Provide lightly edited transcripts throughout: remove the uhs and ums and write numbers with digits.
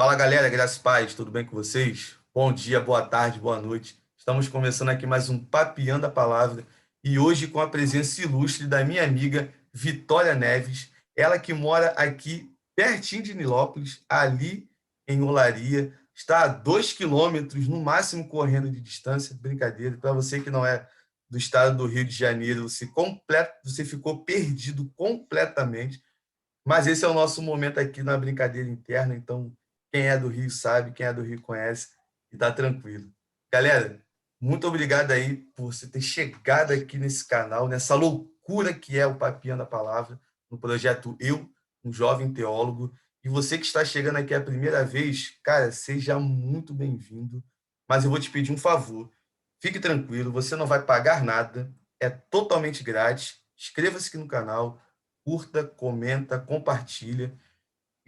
Fala galera, graças e paz, tudo bem com vocês? Bom dia, boa tarde, boa noite. Estamos começando aqui mais um Papeando a Palavra e hoje com a presença ilustre da minha amiga Vitória Neves, ela que mora aqui pertinho de Nilópolis, ali em Olaria, está a 2 quilômetros no máximo correndo de distância, brincadeira. Para você que não é do estado do Rio de Janeiro, você ficou perdido completamente, mas esse é o nosso momento aqui na brincadeira interna, então quem é do Rio sabe, quem é do Rio conhece e tá tranquilo. Galera, muito obrigado aí por você ter chegado aqui nesse canal, nessa loucura que é o Papeando a Palavra, no projeto Eu, um jovem teólogo. E você que está chegando aqui a primeira vez, cara, seja muito bem-vindo. Mas eu vou te pedir um favor. Fique tranquilo, você não vai pagar nada, é totalmente grátis. Inscreva-se aqui no canal, curta, comenta, compartilha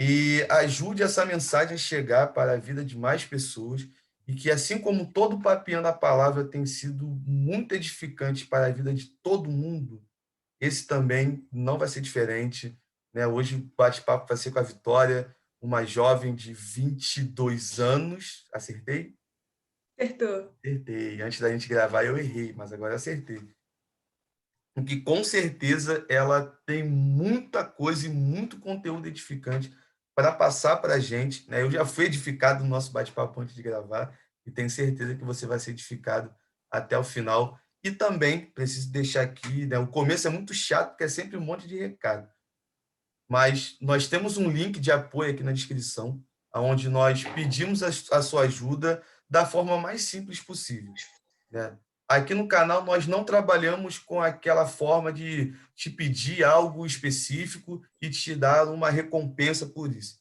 e ajude essa mensagem a chegar para a vida de mais pessoas e que, assim como todo Papeando a Palavra tem sido muito edificante para a vida de todo mundo, esse também não vai ser diferente, né? Hoje o bate-papo vai ser com a Vitória, uma jovem de 22 anos. Acertei? Acertou. Acertei. Antes da gente gravar eu errei, mas agora eu acertei. Que com certeza ela tem muita coisa e muito conteúdo edificante para passar para a gente, né? Eu já fui edificado no nosso bate-papo antes de gravar e tenho certeza que você vai ser edificado até o final. E também preciso deixar aqui, né? O começo é muito chato, porque é sempre um monte de recado. Mas nós temos um link de apoio aqui na descrição, onde nós pedimos a sua ajuda da forma mais simples possível, né? Aqui no canal nós não trabalhamos com aquela forma de te pedir algo específico e te dar uma recompensa por isso.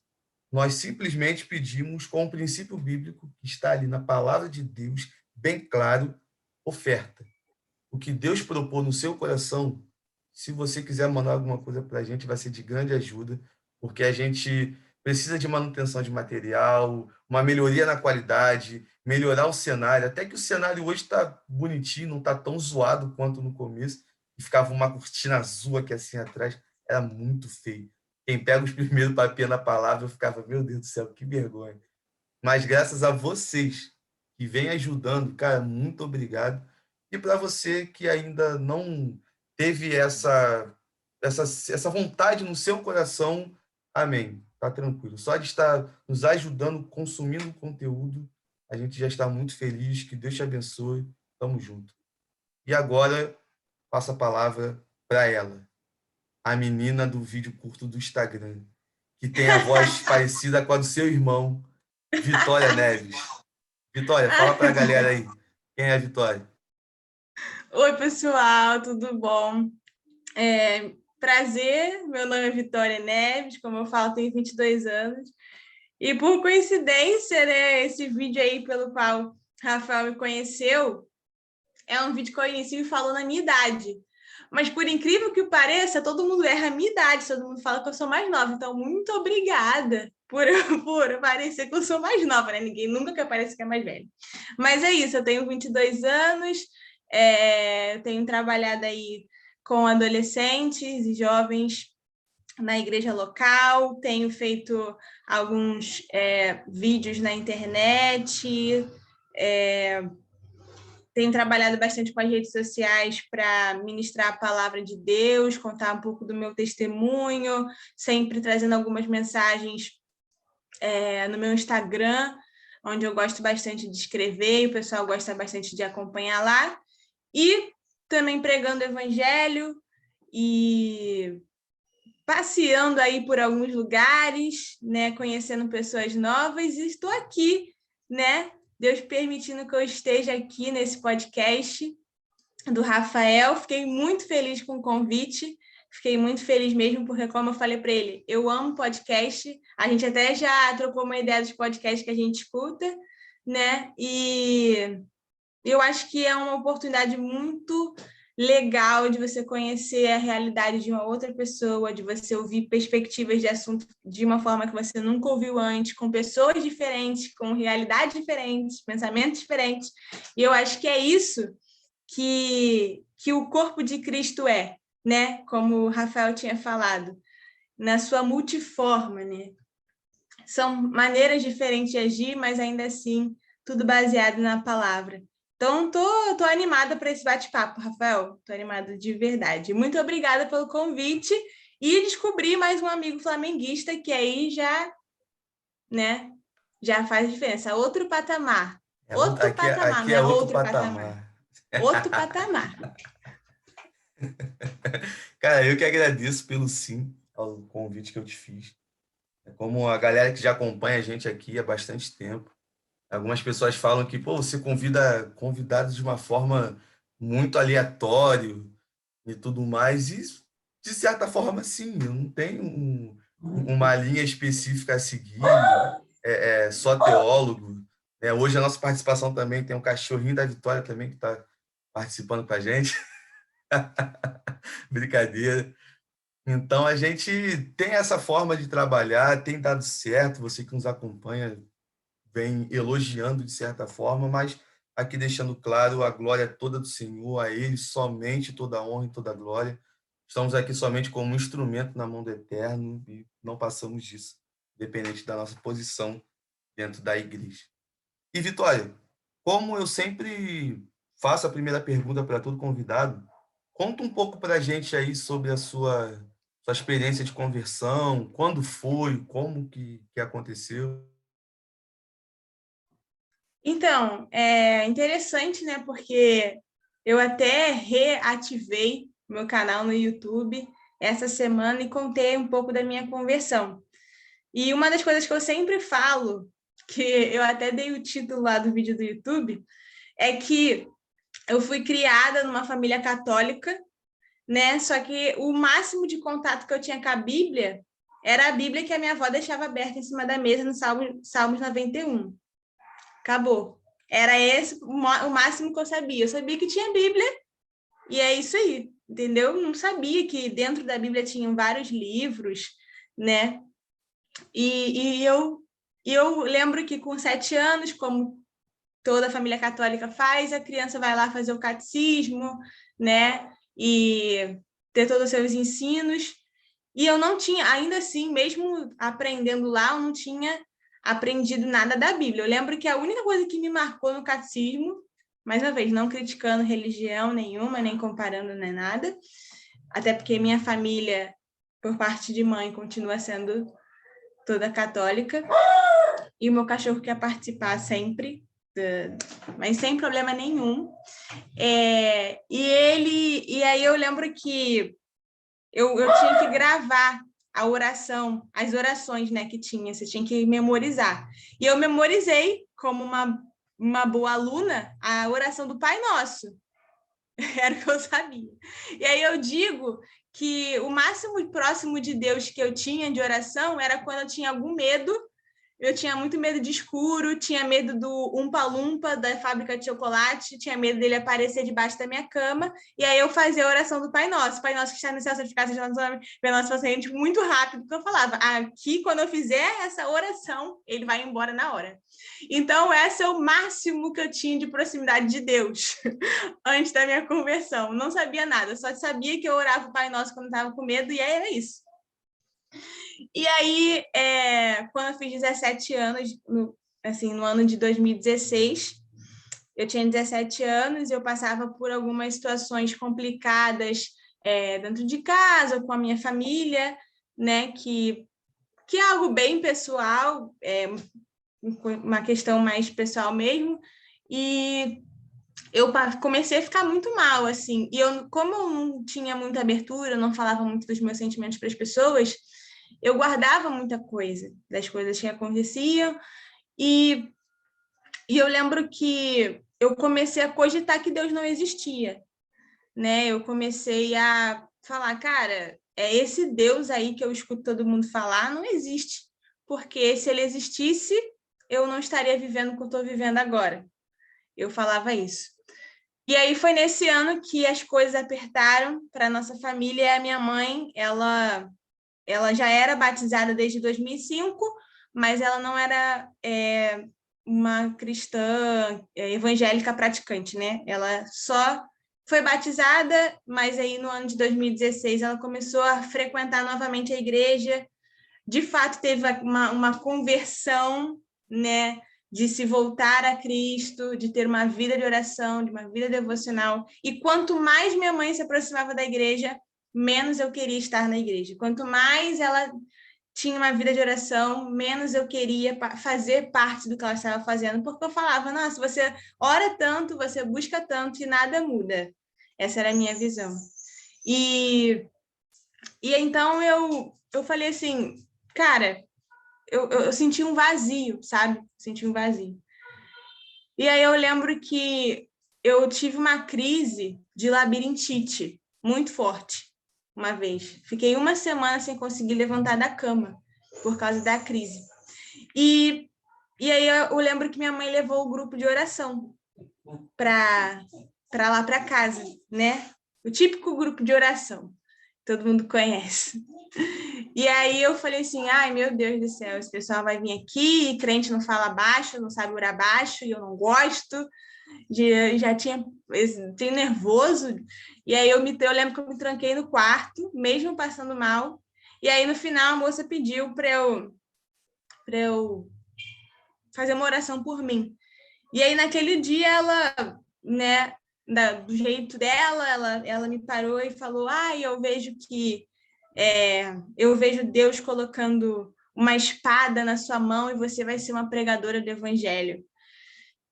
Nós simplesmente pedimos, com o princípio bíblico que está ali na palavra de Deus, bem claro, oferta. O que Deus propôs no seu coração, se você quiser mandar alguma coisa para a gente, vai ser de grande ajuda, porque a gente precisa de manutenção de material, uma melhoria na qualidade, melhorar o cenário, até que o cenário hoje está bonitinho, não está tão zoado quanto no começo, e ficava uma cortina azul aqui assim atrás, era muito feio. Quem pega os primeiros papéis na palavra, eu ficava, meu Deus do céu, que vergonha. Mas graças a vocês que vêm ajudando, cara, muito obrigado. E para você que ainda não teve essa vontade no seu coração, amém. Tá tranquilo. Só de estar nos ajudando, consumindo conteúdo, a gente já está muito feliz. Que Deus te abençoe. Tamo junto. E agora, passo a palavra para ela, a menina do vídeo curto do Instagram, que tem a voz parecida com a do seu irmão, Vitória Neves. Vitória, fala para a galera aí. Quem é a Vitória? Oi, pessoal, tudo bom? Prazer, meu nome é Vitória Neves, como eu falo, tenho 22 anos. E por coincidência, né, esse vídeo aí pelo qual Rafael me conheceu é um vídeo que eu inicio falando a minha idade. Mas por incrível que pareça, todo mundo erra a minha idade, todo mundo fala que eu sou mais nova. Então, muito obrigada por parecer que eu sou mais nova, né? Ninguém nunca quer parecer que é mais velho. Mas é isso, eu tenho 22 anos, tenho trabalhado aí com adolescentes e jovens na igreja local, tenho feito alguns vídeos na internet, tenho trabalhado bastante com as redes sociais para ministrar a palavra de Deus, contar um pouco do meu testemunho, sempre trazendo algumas mensagens no meu Instagram, onde eu gosto bastante de escrever e o pessoal gosta bastante de acompanhar lá. E também pregando o evangelho e passeando aí por alguns lugares, né, conhecendo pessoas novas, e estou aqui, né? Deus permitindo que eu esteja aqui nesse podcast do Rafael. Fiquei muito feliz com o convite, fiquei muito feliz mesmo, porque como eu falei para ele, eu amo podcast, a gente até já trocou uma ideia dos podcasts que a gente escuta, né? E eu acho que é uma oportunidade muito legal de você conhecer a realidade de uma outra pessoa, de você ouvir perspectivas de assunto de uma forma que você nunca ouviu antes, com pessoas diferentes, com realidades diferentes, pensamentos diferentes. E eu acho que é isso que o corpo de Cristo é, né? Como o Rafael tinha falado, na sua multiforma, né? São maneiras diferentes de agir, mas ainda assim, tudo baseado na palavra. Então, tô animada para esse bate-papo, Rafael. Tô animada de verdade. Muito obrigada pelo convite e descobri mais um amigo flamenguista que aí já, né, já faz diferença. Outro patamar. Outro patamar, Aqui não é é outro outro patamar. patamar. Outro patamar. Cara, eu que agradeço pelo sim ao convite que eu te fiz. É como a galera que já acompanha a gente aqui há bastante tempo. Algumas pessoas falam que, pô, você convida convidados de uma forma muito aleatória e tudo mais. E, de certa forma, sim, eu não tenho uma linha específica a seguir, só teólogo. Né? Hoje a nossa participação também tem um cachorrinho da Vitória também que está participando com a gente. Brincadeira. Então, a gente tem essa forma de trabalhar, tem dado certo. Você que nos acompanha vem elogiando de certa forma, mas aqui deixando claro a glória toda do Senhor, a Ele somente toda a honra e toda a glória. Estamos aqui somente como um instrumento na mão do Eterno e não passamos disso, independente da nossa posição dentro da igreja. E, Vitória, como eu sempre faço a primeira pergunta para todo convidado, conta um pouco para a gente aí sobre a sua experiência de conversão, quando foi, como que aconteceu. Então, é interessante, né? Porque eu até reativei meu canal no YouTube essa semana e contei um pouco da minha conversão. E uma das coisas que eu sempre falo, que eu até dei o título lá do vídeo do YouTube, é que eu fui criada numa família católica, né? Só que o máximo de contato que eu tinha com a Bíblia era a Bíblia que a minha avó deixava aberta em cima da mesa no Salmos 91. Acabou. Era esse o máximo que eu sabia. Eu sabia que tinha Bíblia e é isso aí, entendeu? Não sabia que dentro da Bíblia tinham vários livros, né? E eu lembro que com 7 anos, como toda a família católica faz, a criança vai lá fazer o catecismo, né? E ter todos os seus ensinos. E eu não tinha, ainda assim, mesmo aprendendo lá, eu não tinha aprendido nada da Bíblia. Eu lembro que a única coisa que me marcou no catecismo, mais uma vez, não criticando religião nenhuma, nem comparando nem nada, até porque minha família, por parte de mãe, continua sendo toda católica, e o meu cachorro quer participar sempre, mas sem problema nenhum. E aí eu lembro que eu tinha que gravar a oração, as orações, né, que tinha, você tinha que memorizar. E eu memorizei, como uma boa aluna, a oração do Pai Nosso. Era o que eu sabia. E aí eu digo que o máximo próximo de Deus que eu tinha de oração era quando eu tinha algum medo. Eu tinha muito medo de escuro, tinha medo do Umpa-Lumpa da fábrica de chocolate, tinha medo dele aparecer debaixo da minha cama, e aí eu fazia a oração do Pai Nosso. Pai Nosso que está no céu, santificado seja o nosso nome, Pai Nosso paciente, muito rápido, porque eu falava, aqui, quando eu fizer essa oração, ele vai embora na hora. Então, esse é o máximo que eu tinha de proximidade de Deus, antes da minha conversão. Não sabia nada, só sabia que eu orava o Pai Nosso quando estava com medo, e aí era isso. E aí, quando eu fiz 17 anos, no ano de 2016, eu tinha 17 anos e eu passava por algumas situações complicadas dentro de casa, com a minha família, né, que é algo bem pessoal, uma questão mais pessoal mesmo, e eu comecei a ficar muito mal, assim, e como eu não tinha muita abertura, eu não falava muito dos meus sentimentos para as pessoas, eu guardava muita coisa, das coisas que aconteciam, e eu lembro que eu comecei a cogitar que Deus não existia, né? Eu comecei a falar, cara, esse Deus aí que eu escuto todo mundo falar, não existe, porque se ele existisse, eu não estaria vivendo o que eu estou vivendo agora. Eu falava isso. E aí foi nesse ano que as coisas apertaram para a nossa família, e a minha mãe, ela já era batizada desde 2005, mas ela não era uma cristã evangélica praticante, né? Ela só foi batizada, mas aí no ano de 2016 ela começou a frequentar novamente a igreja, de fato teve uma conversão, né, de se voltar a Cristo, de ter uma vida de oração, de uma vida devocional. E quanto mais minha mãe se aproximava da igreja, menos eu queria estar na igreja. Quanto mais ela tinha uma vida de oração, menos eu queria fazer parte do que ela estava fazendo, porque eu falava, nossa, você ora tanto, você busca tanto e nada muda. Essa era a minha visão. E então eu falei assim, cara, eu senti um vazio, sabe? Senti um vazio. E aí eu lembro que eu tive uma crise de labirintite muito forte uma vez. Fiquei uma semana sem conseguir levantar da cama por causa da crise. E aí eu lembro que minha mãe levou o grupo de oração para lá para casa, né? O típico grupo de oração. Todo mundo conhece. E aí eu falei assim, ai, meu Deus do céu, esse pessoal vai vir aqui, e crente não fala baixo, não sabe orar baixo, e eu não gosto, já tinha nervoso, e aí eu lembro que eu me tranquei no quarto, mesmo passando mal, e aí no final a moça pediu para eu fazer uma oração por mim. E aí naquele dia ela, né, do jeito dela, ela me parou e falou, eu vejo que eu vejo Deus colocando uma espada na sua mão e você vai ser uma pregadora do evangelho.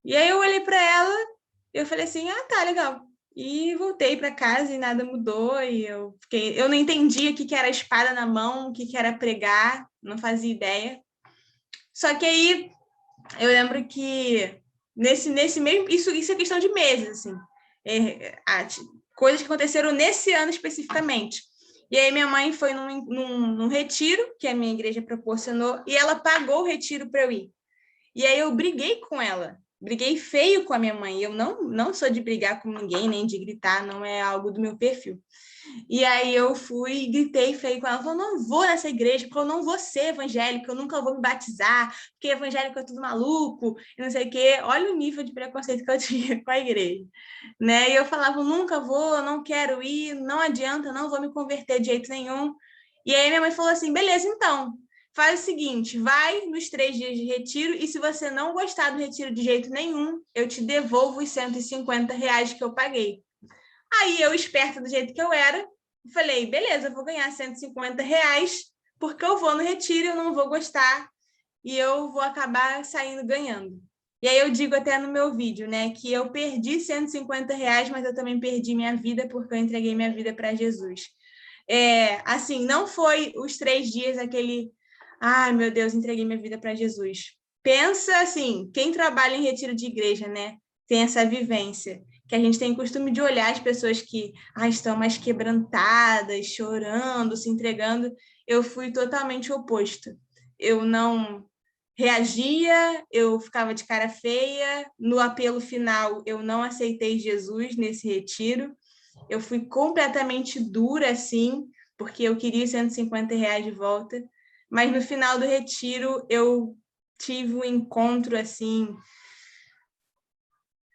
E aí eu olhei para ela e eu falei assim, tá, legal. E voltei para casa e nada mudou e eu não entendia o que era espada na mão, o que era pregar, não fazia ideia. Só que aí eu lembro que nesse mesmo, isso é questão de meses, assim, coisas que aconteceram nesse ano especificamente. E aí minha mãe foi num retiro que a minha igreja proporcionou e ela pagou o retiro para eu ir. E aí eu briguei com ela, briguei feio com a minha mãe. Eu não sou de brigar com ninguém, nem de gritar, não é algo do meu perfil. E aí eu fui e gritei feio com ela, falei, não vou nessa igreja, porque eu não vou ser evangélica, eu nunca vou me batizar, porque evangélico é tudo maluco, e não sei o quê. Olha o nível de preconceito que eu tinha com a igreja, né? E eu falava, nunca vou, não quero ir, não adianta, não vou me converter de jeito nenhum. E aí minha mãe falou assim, beleza, então, faz o seguinte, vai nos 3 dias de retiro, e se você não gostar do retiro de jeito nenhum, eu te devolvo os R$150 que eu paguei. Aí eu, esperta do jeito que eu era, falei, beleza, eu vou ganhar R$150, porque eu vou no retiro, eu não vou gostar, e eu vou acabar saindo ganhando. E aí eu digo até no meu vídeo, né, que eu perdi R$150, mas eu também perdi minha vida, porque eu entreguei minha vida para Jesus. Assim, não foi os 3 dias aquele, ai meu Deus, entreguei minha vida para Jesus. Pensa assim, quem trabalha em retiro de igreja, né, tem essa vivência, que a gente tem o costume de olhar as pessoas que estão mais quebrantadas, chorando, se entregando. Eu fui totalmente oposto. Eu não reagia, eu ficava de cara feia. No apelo final, eu não aceitei Jesus nesse retiro. Eu fui completamente dura, assim, porque eu queria R$150 de volta. Mas no final do retiro, eu tive um encontro, assim,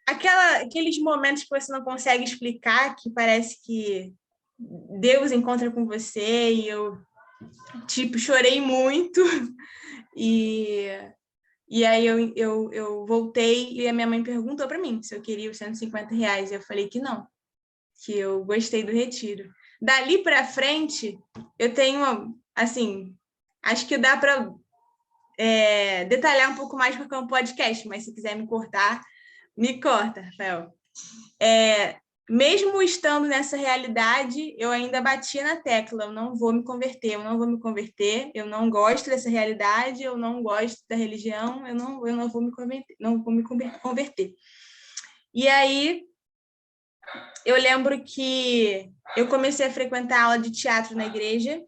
aqueles momentos que você não consegue explicar, que parece que Deus encontra com você, e eu, tipo, chorei muito, e aí eu voltei, e a minha mãe perguntou para mim se eu queria os R$150, e eu falei que não, que eu gostei do retiro. Dali para frente, eu tenho, assim, acho que dá para detalhar um pouco mais porque é um podcast, mas se quiser me cortar, me corta, Rafael. Mesmo estando nessa realidade, eu ainda batia na tecla, eu não vou me converter, eu não vou me converter, eu não gosto dessa realidade, eu não gosto da religião, eu não vou me converter, não vou me converter. E aí, eu lembro que eu comecei a frequentar aula de teatro na igreja,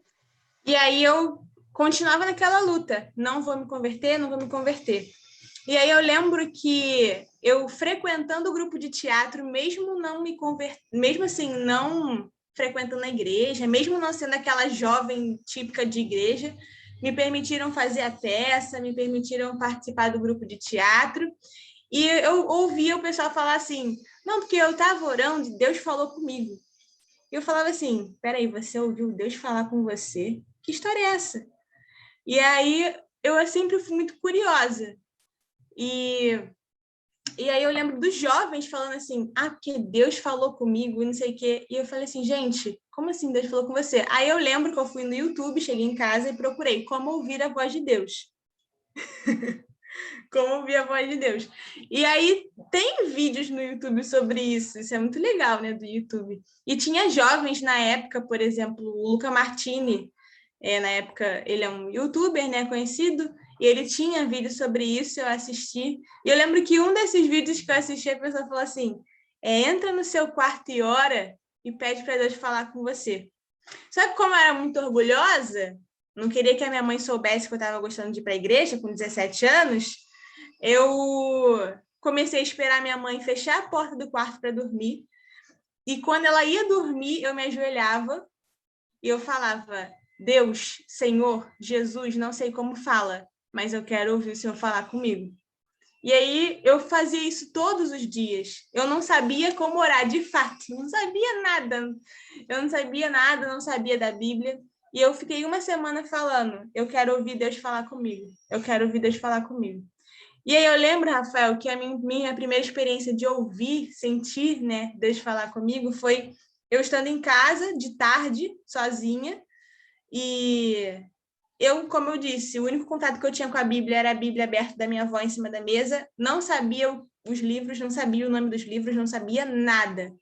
e aí eu continuava naquela luta, não vou me converter, não vou me converter. E aí eu lembro que eu frequentando o grupo de teatro, mesmo não me mesmo assim, não frequentando a igreja, mesmo não sendo aquela jovem típica de igreja, me permitiram fazer a peça, me permitiram participar do grupo de teatro. E eu ouvia o pessoal falar assim, não, porque eu estava orando e Deus falou comigo. E eu falava assim, peraí, você ouviu Deus falar com você? Que história é essa? E aí eu sempre fui muito curiosa. E aí eu lembro dos jovens falando assim, porque Deus falou comigo e não sei o quê. E eu falei assim, gente, como assim Deus falou com você? Aí eu lembro que eu fui no YouTube, cheguei em casa e procurei como ouvir a voz de Deus. Como ouvir a voz de Deus. E aí tem vídeos no YouTube sobre isso é muito legal, né, do YouTube. E tinha jovens na época, por exemplo, o Luca Martini, na época ele é um youtuber, né, conhecido, e ele tinha vídeo sobre isso, eu assisti. E eu lembro que um desses vídeos que eu assisti, a pessoa falou assim, entra no seu quarto e ora e pede para Deus falar com você. Só que como eu era muito orgulhosa, não queria que a minha mãe soubesse que eu estava gostando de ir para a igreja com 17 anos, eu comecei a esperar minha mãe fechar a porta do quarto para dormir. E quando ela ia dormir, eu me ajoelhava e eu falava, Deus, Senhor, Jesus, não sei como fala, mas eu quero ouvir o Senhor falar comigo. E aí eu fazia isso todos os dias. Eu não sabia como orar, de fato, não sabia nada. Eu não sabia nada, não sabia da Bíblia. E eu fiquei uma semana falando, eu quero ouvir Deus falar comigo. Eu quero ouvir Deus falar comigo. E aí eu lembro, Rafael, que a minha primeira experiência de ouvir, sentir, né, Deus falar comigo foi eu estando em casa de tarde, sozinha, e eu, como eu disse, o único contato que eu tinha com a Bíblia era a Bíblia aberta da minha avó em cima da mesa, não sabia os livros, não sabia o nome dos livros, não sabia nada.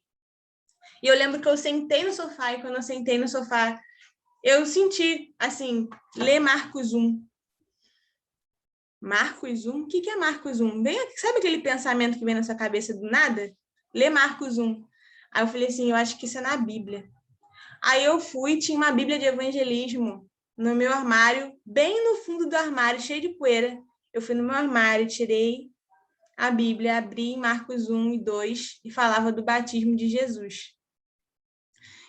E eu lembro que eu sentei no sofá, e quando eu sentei no sofá, eu senti, assim, ler Marcos 1. Marcos 1? O que é Marcos 1? Sabe aquele pensamento que vem na sua cabeça do nada? Lê Marcos 1. Aí eu falei assim, eu acho que isso é na Bíblia. Aí eu fui, tinha uma Bíblia de evangelismo no meu armário, bem no fundo do armário, cheio de poeira. Eu fui no meu armário, tirei a Bíblia, abri Marcos 1 e 2 e falava do batismo de Jesus.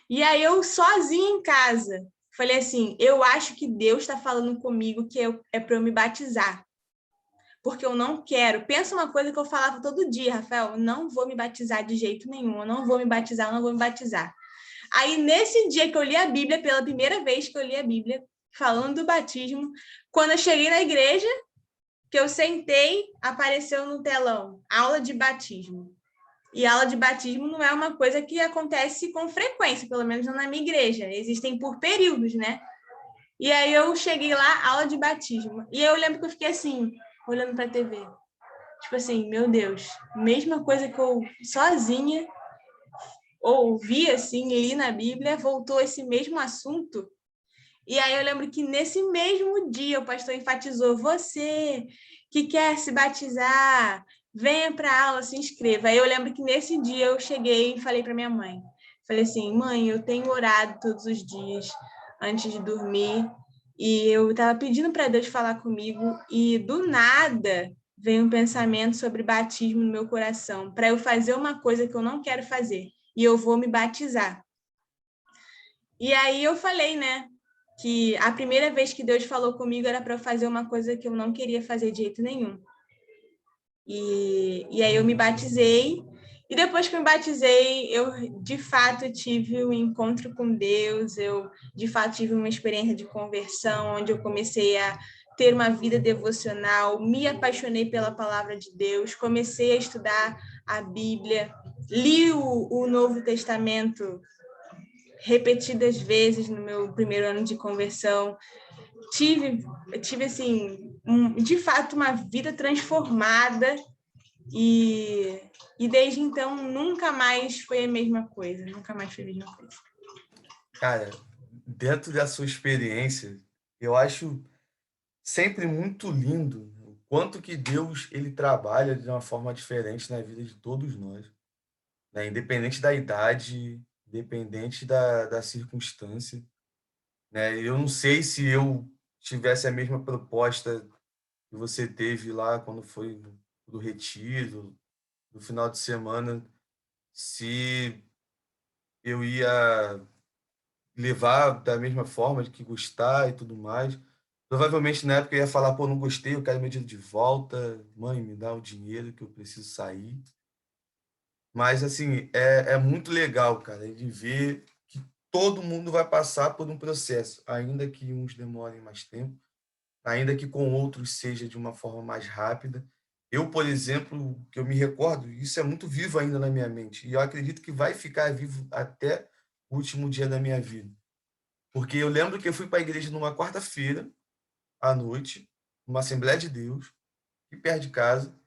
E aí eu sozinha em casa, falei assim, eu acho que Deus está falando comigo que é para eu me batizar. Porque eu não quero. Pensa uma coisa que eu falava todo dia, Rafael, eu não vou me batizar de jeito nenhum, eu não vou me batizar, eu não vou me batizar. Aí, nesse dia que eu li a Bíblia, pela primeira vez que eu li a Bíblia, falando do batismo, quando eu cheguei na igreja, que eu sentei, apareceu no telão, aula de batismo. E aula de batismo não é uma coisa que acontece com frequência, pelo menos não na minha igreja. Existem por períodos, né? E aí eu cheguei lá, aula de batismo. E eu lembro que eu fiquei assim, olhando para a TV. Tipo assim, meu Deus, mesma coisa que eu sozinha ouvi assim, li na Bíblia, voltou esse mesmo assunto. E aí eu lembro que nesse mesmo dia o pastor enfatizou: você que quer se batizar, venha para a aula, se inscreva. Aí eu lembro que nesse dia eu cheguei e falei para minha mãe. Falei assim, mãe, eu tenho orado todos os dias antes de dormir e eu estava pedindo para Deus falar comigo e do nada veio um pensamento sobre batismo no meu coração, para eu fazer uma coisa que eu não quero fazer e eu vou me batizar. E aí eu falei, né, que a primeira vez que Deus falou comigo era para eu fazer uma coisa que eu não queria fazer de jeito nenhum. E aí eu me batizei, e depois que eu me batizei, eu de fato tive um encontro com Deus, eu de fato tive uma experiência de conversão, onde eu comecei a ter uma vida devocional, me apaixonei pela palavra de Deus, comecei a estudar a Bíblia, li o Novo Testamento repetidas vezes no meu primeiro ano de conversão, tive assim, de fato, uma vida transformada e desde então nunca mais foi a mesma coisa, nunca mais foi a mesma coisa. Cara, dentro da sua experiência, eu acho sempre muito lindo o quanto que Deus ele trabalha de uma forma diferente na vida de todos nós, né? Independente da idade, independente da circunstância, né? Eu não sei se eu tivesse a mesma proposta que você teve lá quando foi do retiro, no final de semana, se eu ia levar da mesma forma, de que gostar e tudo mais. Provavelmente na época eu ia falar, pô, não gostei, eu quero meu dinheiro de volta, mãe, me dá o dinheiro que eu preciso sair. Mas, assim, é muito legal, cara, de ver que todo mundo vai passar por um processo, ainda que uns demorem mais tempo, ainda que com outros seja de uma forma mais rápida. Eu, por exemplo, que eu me recordo, isso é muito vivo ainda na minha mente, e eu acredito que vai ficar vivo até o último dia da minha vida. Porque eu lembro que eu fui para a igreja numa quarta-feira, à noite, numa Assembleia de Deus, aqui perto de casa.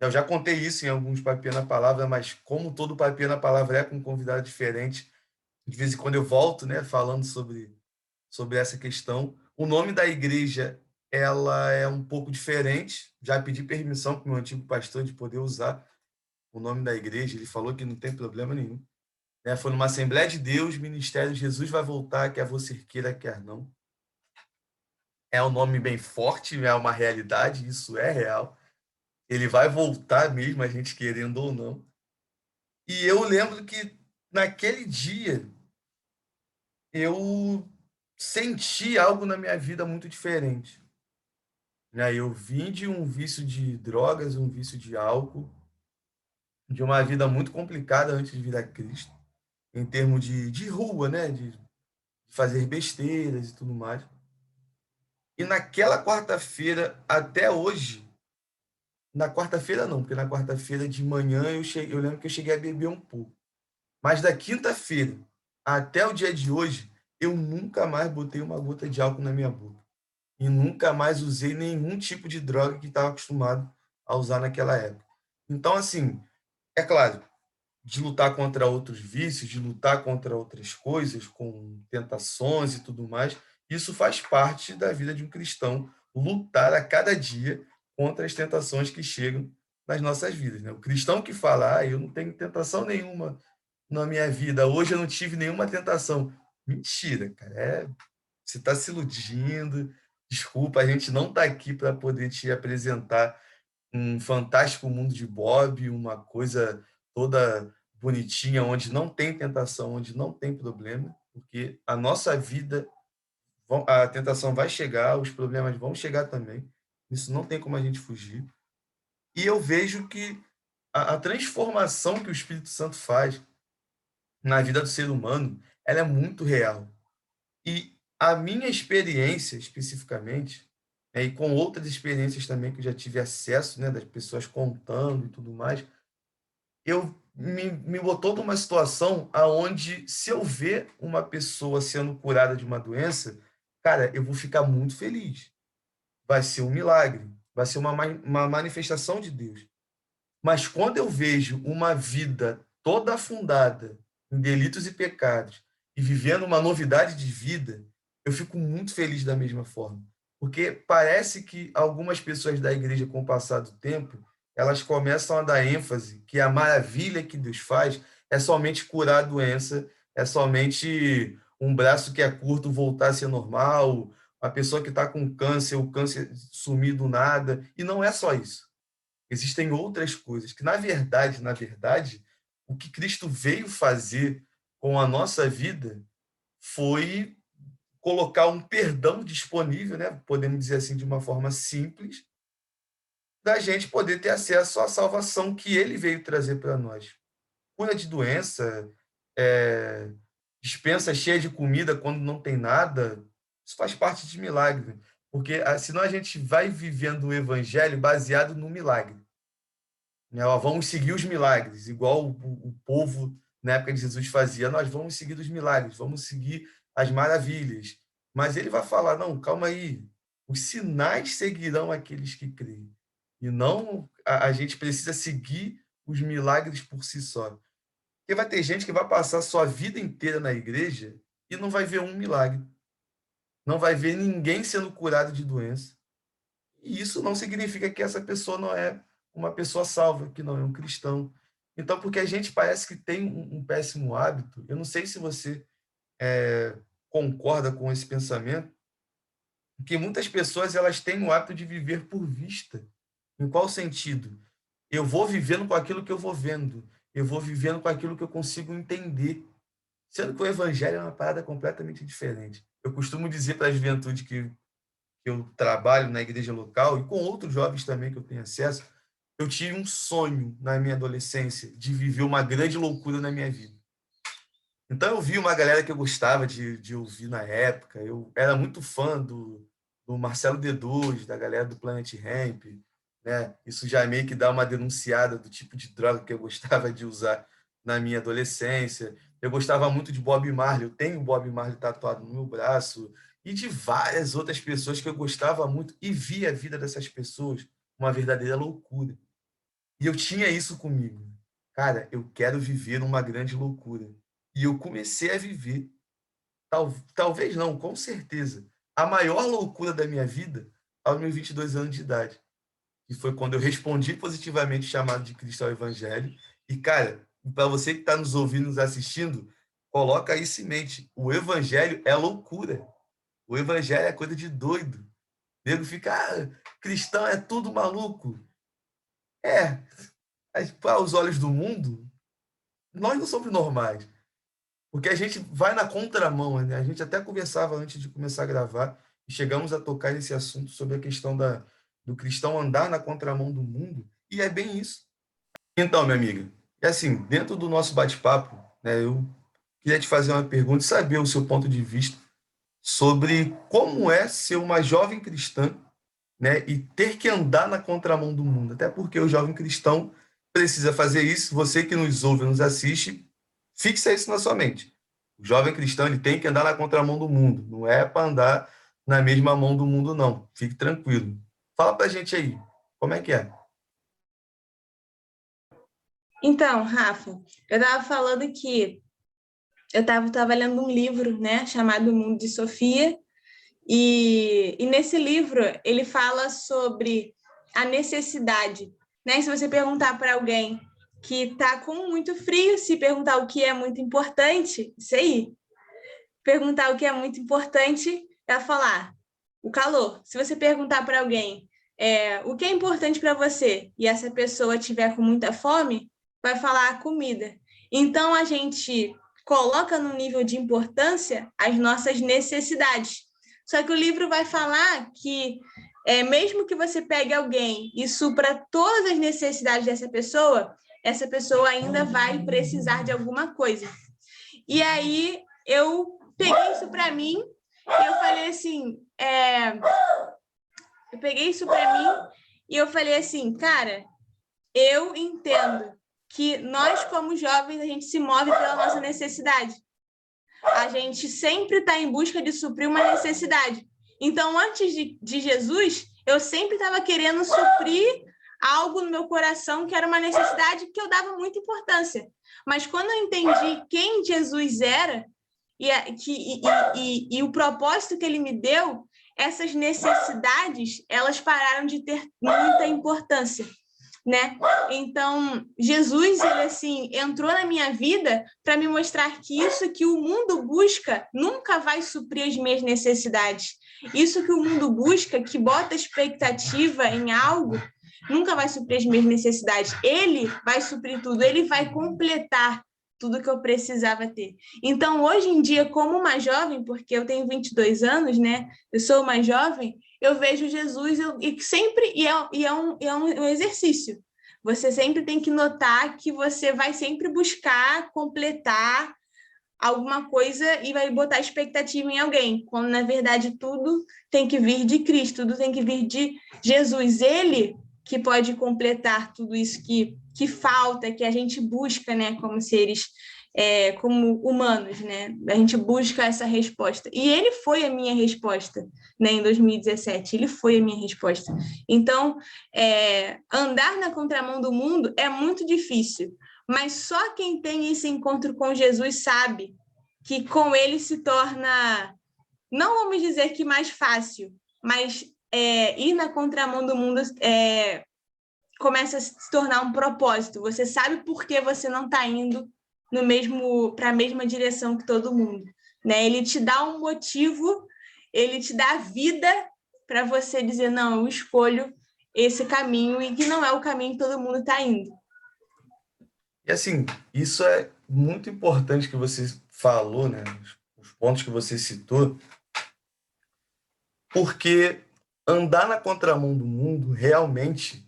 Eu já contei isso em alguns Papinha na Palavra, mas como todo Papinha na Palavra é com um convidado diferente, de vez em quando eu volto, né, falando sobre essa questão. O nome da igreja, ela é um pouco diferente. Já pedi permissão para o meu antigo pastor de poder usar o nome da igreja. Ele falou que não tem problema nenhum. Foi numa Assembleia de Deus, Ministério Jesus vai voltar, quer você queira, quer não. É um nome bem forte, é uma realidade, isso é real. Ele vai voltar mesmo, a gente querendo ou não. E eu lembro que naquele dia eu senti algo na minha vida muito diferente. Né? Eu vim de um vício de drogas, um vício de álcool, de uma vida muito complicada antes de vir a Cristo, em termos de rua, né? De fazer besteiras e tudo mais. E naquela quarta-feira, até hoje, na quarta-feira não, porque na quarta-feira de manhã eu lembro que eu cheguei a beber um pouco. Mas da quinta-feira até o dia de hoje, eu nunca mais botei uma gota de álcool na minha boca. E nunca mais usei nenhum tipo de droga que estava acostumado a usar naquela época. Então, assim, é claro, de lutar contra outros vícios, de lutar contra outras coisas, com tentações e tudo mais, isso faz parte da vida de um cristão, lutar a cada dia contra as tentações que chegam nas nossas vidas. Né? O cristão que fala, eu não tenho tentação nenhuma na minha vida, hoje eu não tive nenhuma tentação. Mentira, cara. Você está se iludindo. Desculpa, a gente não está aqui para poder te apresentar um fantástico mundo de Bob, uma coisa toda bonitinha, onde não tem tentação, onde não tem problema, porque a nossa vida, a tentação vai chegar, os problemas vão chegar também. Isso não tem como a gente fugir. E eu vejo que a transformação que o Espírito Santo faz na vida do ser humano, ela é muito real. E a minha experiência, especificamente, e com outras experiências também que eu já tive acesso, né, das pessoas contando e tudo mais, eu me botou numa situação aonde, se eu ver uma pessoa sendo curada de uma doença, cara, eu vou ficar muito feliz. Vai ser um milagre, vai ser uma manifestação de Deus. Mas quando eu vejo uma vida toda afundada em delitos e pecados e vivendo uma novidade de vida, eu fico muito feliz da mesma forma. Porque parece que algumas pessoas da igreja, com o passar do tempo, elas começam a dar ênfase que a maravilha que Deus faz é somente curar a doença, é somente um braço que é curto voltar a ser normal, a pessoa que está com câncer, o câncer sumir do nada. E não é só isso. Existem outras coisas que, na verdade, o que Cristo veio fazer com a nossa vida foi colocar um perdão disponível, né? Podemos dizer assim, de uma forma simples, da gente poder ter acesso à salvação que ele veio trazer para nós. Cura de doença, é, dispensa cheia de comida quando não tem nada, isso faz parte de milagre. Porque senão a gente vai vivendo o evangelho baseado no milagre. Né? Ó, vamos seguir os milagres, igual o povo na época de Jesus fazia. Nós vamos seguir os milagres, vamos seguir as maravilhas. Mas ele vai falar: não, calma aí, os sinais seguirão aqueles que creem. E não a gente precisa seguir os milagres por si só. Porque vai ter gente que vai passar sua vida inteira na igreja e não vai ver um milagre. Não vai ver ninguém sendo curado de doença. E isso não significa que essa pessoa não é uma pessoa salva, que não é um cristão. Então, porque a gente parece que tem um péssimo hábito, eu não sei se você concorda com esse pensamento, que muitas pessoas elas têm o hábito de viver por vista. Em qual sentido? Eu vou vivendo com aquilo que eu vou vendo, eu vou vivendo com aquilo que eu consigo entender, sendo que o evangelho é uma parada completamente diferente. Eu costumo dizer para a juventude que eu trabalho na igreja local e com outros jovens também que eu tenho acesso, eu tive um sonho na minha adolescência de viver uma grande loucura na minha vida. Então eu vi uma galera que eu gostava de ouvir na época, eu era muito fã do Marcelo D2, da galera do Planet Hemp, né? Isso já meio que dá uma denunciada do tipo de droga que eu gostava de usar na minha adolescência. Eu gostava muito de Bob Marley, eu tenho Bob Marley tatuado no meu braço, e de várias outras pessoas que eu gostava muito e via a vida dessas pessoas uma verdadeira loucura. E eu tinha isso comigo. Cara, eu quero viver uma grande loucura. E eu comecei a viver, talvez não, com certeza, a maior loucura da minha vida aos meus 22 anos de idade. Que foi quando eu respondi positivamente o chamado de Cristo ao Evangelho. E, cara, para você que está nos ouvindo, nos assistindo, coloca isso em mente. O Evangelho é loucura. O Evangelho é coisa de doido. O nego fica, cristão é tudo maluco. É, para os olhos do mundo, nós não somos normais. Porque a gente vai na contramão, né? A gente até conversava antes de começar a gravar e chegamos a tocar nesse assunto sobre a questão do cristão andar na contramão do mundo, e é bem isso. Então, minha amiga, é assim, dentro do nosso bate-papo, né, eu queria te fazer uma pergunta e saber o seu ponto de vista sobre como é ser uma jovem cristã, né, e ter que andar na contramão do mundo. Até porque o jovem cristão precisa fazer isso. Você que nos ouve, nos assiste, fixa isso na sua mente. O jovem cristão ele tem que andar na contramão do mundo. Não é para andar na mesma mão do mundo, não. Fique tranquilo. Fala para a gente aí, como é que é? Então, Rafa, eu estava falando que eu estava lendo um livro, né, chamado O Mundo de Sofia, e nesse livro ele fala sobre a necessidade, né? Se você perguntar para alguém que está com muito frio, se perguntar o que é muito importante, isso aí, perguntar o que é muito importante, é falar o calor. Se você perguntar para alguém o que é importante para você e essa pessoa tiver com muita fome, vai falar a comida. Então a gente coloca no nível de importância as nossas necessidades. Só que o livro vai falar que mesmo que você pegue alguém e supra todas as necessidades dessa pessoa, essa pessoa ainda vai precisar de alguma coisa. E aí eu peguei isso para mim e eu falei assim, eu peguei isso para mim e eu falei assim, cara, eu entendo que nós como jovens a gente se move pela nossa necessidade. A gente sempre está em busca de suprir uma necessidade. Então, antes de Jesus, eu sempre estava querendo suprir algo no meu coração que era uma necessidade que eu dava muita importância. Mas quando eu entendi quem Jesus era e o propósito que ele me deu, essas necessidades, elas pararam de ter muita importância, né? Então, Jesus, ele assim, entrou na minha vida para me mostrar que isso que o mundo busca nunca vai suprir as minhas necessidades. Isso que o mundo busca, que bota expectativa em algo, nunca vai suprir as minhas necessidades. Ele vai suprir tudo, ele vai completar tudo que eu precisava ter. Então, hoje em dia, como uma jovem, porque eu tenho 22 anos, né? Eu sou uma jovem, eu vejo Jesus e sempre é um exercício. Você sempre tem que notar que você vai sempre buscar completar alguma coisa e vai botar expectativa em alguém, quando na verdade tudo tem que vir de Cristo, tudo tem que vir de Jesus. Ele que pode completar tudo isso que falta, que a gente busca, né, como seres como humanos, né? A gente busca essa resposta. E ele foi a minha resposta, né? Em 2017, ele foi a minha resposta. Então, andar na contramão do mundo é muito difícil, mas só quem tem esse encontro com Jesus sabe que com ele se torna, não vamos dizer que mais fácil, mas ir na contramão do mundo começa a se tornar um propósito. Você sabe por que você não está indo para a mesma direção que todo mundo, né? Ele te dá um motivo, ele te dá vida para você dizer, não, eu escolho esse caminho e que não é o caminho que todo mundo está indo. E assim, isso é muito importante que você falou, né? Os pontos que você citou, porque andar na contramão do mundo realmente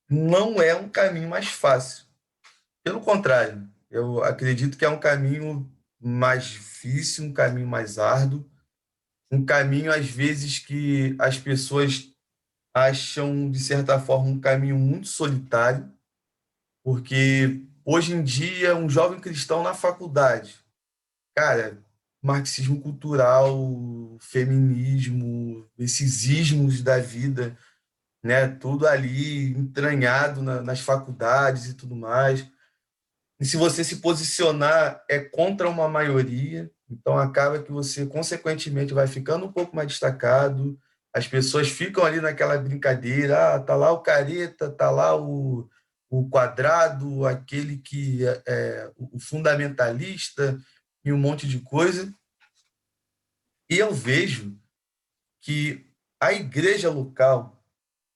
não é um caminho mais fácil. Pelo contrário, eu acredito que é um caminho mais difícil, um caminho mais árduo, um caminho, às vezes, que as pessoas acham, de certa forma, um caminho muito solitário, porque hoje em dia, um jovem cristão na faculdade, cara, marxismo cultural, feminismo, esses ismos da vida, né? Tudo ali entranhado nas faculdades e tudo mais. E se você se posicionar é contra uma maioria, então acaba que você, consequentemente, vai ficando um pouco mais destacado. As pessoas ficam ali naquela brincadeira, tá lá o careta, tá lá o quadrado, aquele que é o fundamentalista e um monte de coisa. E eu vejo que a igreja local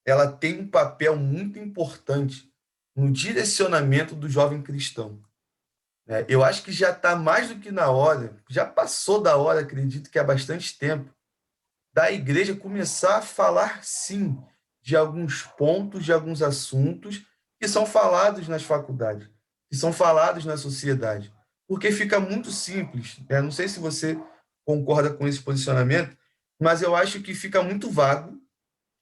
ela tem um papel muito importante no direcionamento do jovem cristão. Eu acho que já está mais do que na hora, já passou da hora, acredito que há bastante tempo, da igreja começar a falar, sim, de alguns pontos, de alguns assuntos que são falados nas faculdades, que são falados na sociedade. Porque fica muito simples, né? Não sei se você concorda com esse posicionamento, mas eu acho que fica muito vago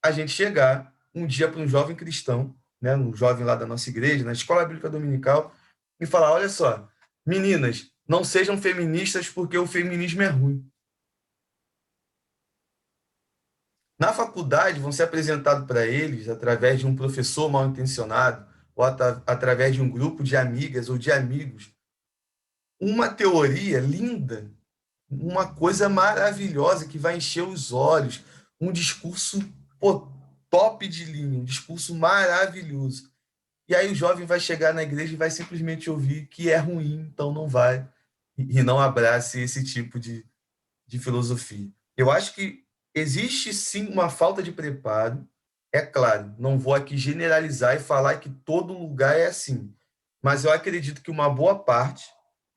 a gente chegar um dia para um jovem cristão, né, um jovem lá da nossa igreja, na escola bíblica dominical, e falar: olha só, meninas, não sejam feministas porque o feminismo é ruim. Na faculdade, vão ser apresentados para eles, através de um professor mal intencionado, ou através de um grupo de amigas ou de amigos, uma teoria linda, uma coisa maravilhosa que vai encher os olhos, um discurso, pô, top de linha, um discurso maravilhoso. E aí o jovem vai chegar na igreja e vai simplesmente ouvir que é ruim, então não vai, e não abrace esse tipo de filosofia. Eu acho que existe sim uma falta de preparo, é claro, não vou aqui generalizar e falar que todo lugar é assim, mas eu acredito que uma boa parte,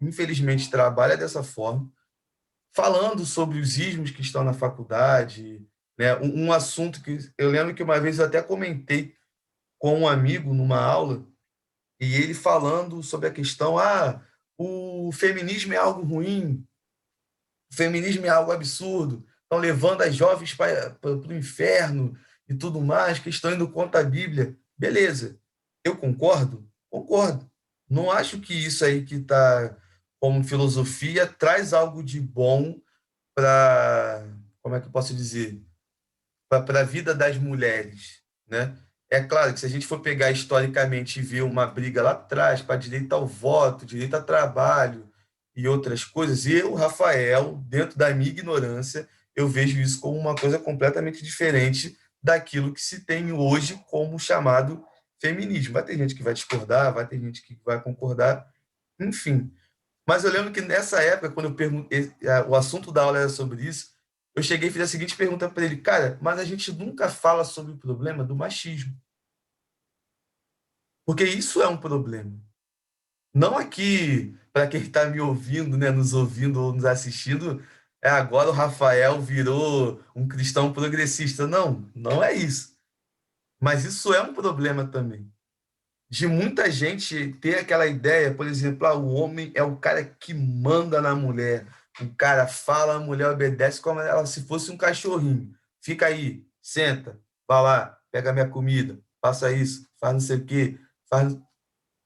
infelizmente, trabalha dessa forma, falando sobre os ismos que estão na faculdade, né? Um assunto que eu lembro que uma vez eu até comentei com um amigo numa aula, e ele falando sobre a questão: o feminismo é algo ruim, o feminismo é algo absurdo, estão levando as jovens para o inferno e tudo mais, que estão indo contra a Bíblia. Beleza, eu concordo? Concordo. Não acho que isso aí que está como filosofia traz algo de bom para, como é que eu posso dizer, para a vida das mulheres, né? É claro que se a gente for pegar historicamente e ver uma briga lá atrás para direito ao voto, direito ao trabalho e outras coisas, eu, Rafael, dentro da minha ignorância, eu vejo isso como uma coisa completamente diferente daquilo que se tem hoje como chamado feminismo. Vai ter gente que vai discordar, vai ter gente que vai concordar, enfim. Mas eu lembro que nessa época, quando eu perguntei, o assunto da aula era sobre isso, eu cheguei e fiz a seguinte pergunta para ele: cara, mas a gente nunca fala sobre o problema do machismo, porque isso é um problema. Não aqui, para quem está me ouvindo, né, nos ouvindo ou nos assistindo, agora o Rafael virou um cristão progressista. Não, não é isso. Mas isso é um problema também. De muita gente ter aquela ideia, por exemplo, o homem é o cara que manda na mulher. O cara fala, a mulher obedece como ela se fosse um cachorrinho. Fica aí, senta, vai lá, pega minha comida, faça isso, faz não sei o quê. Faz...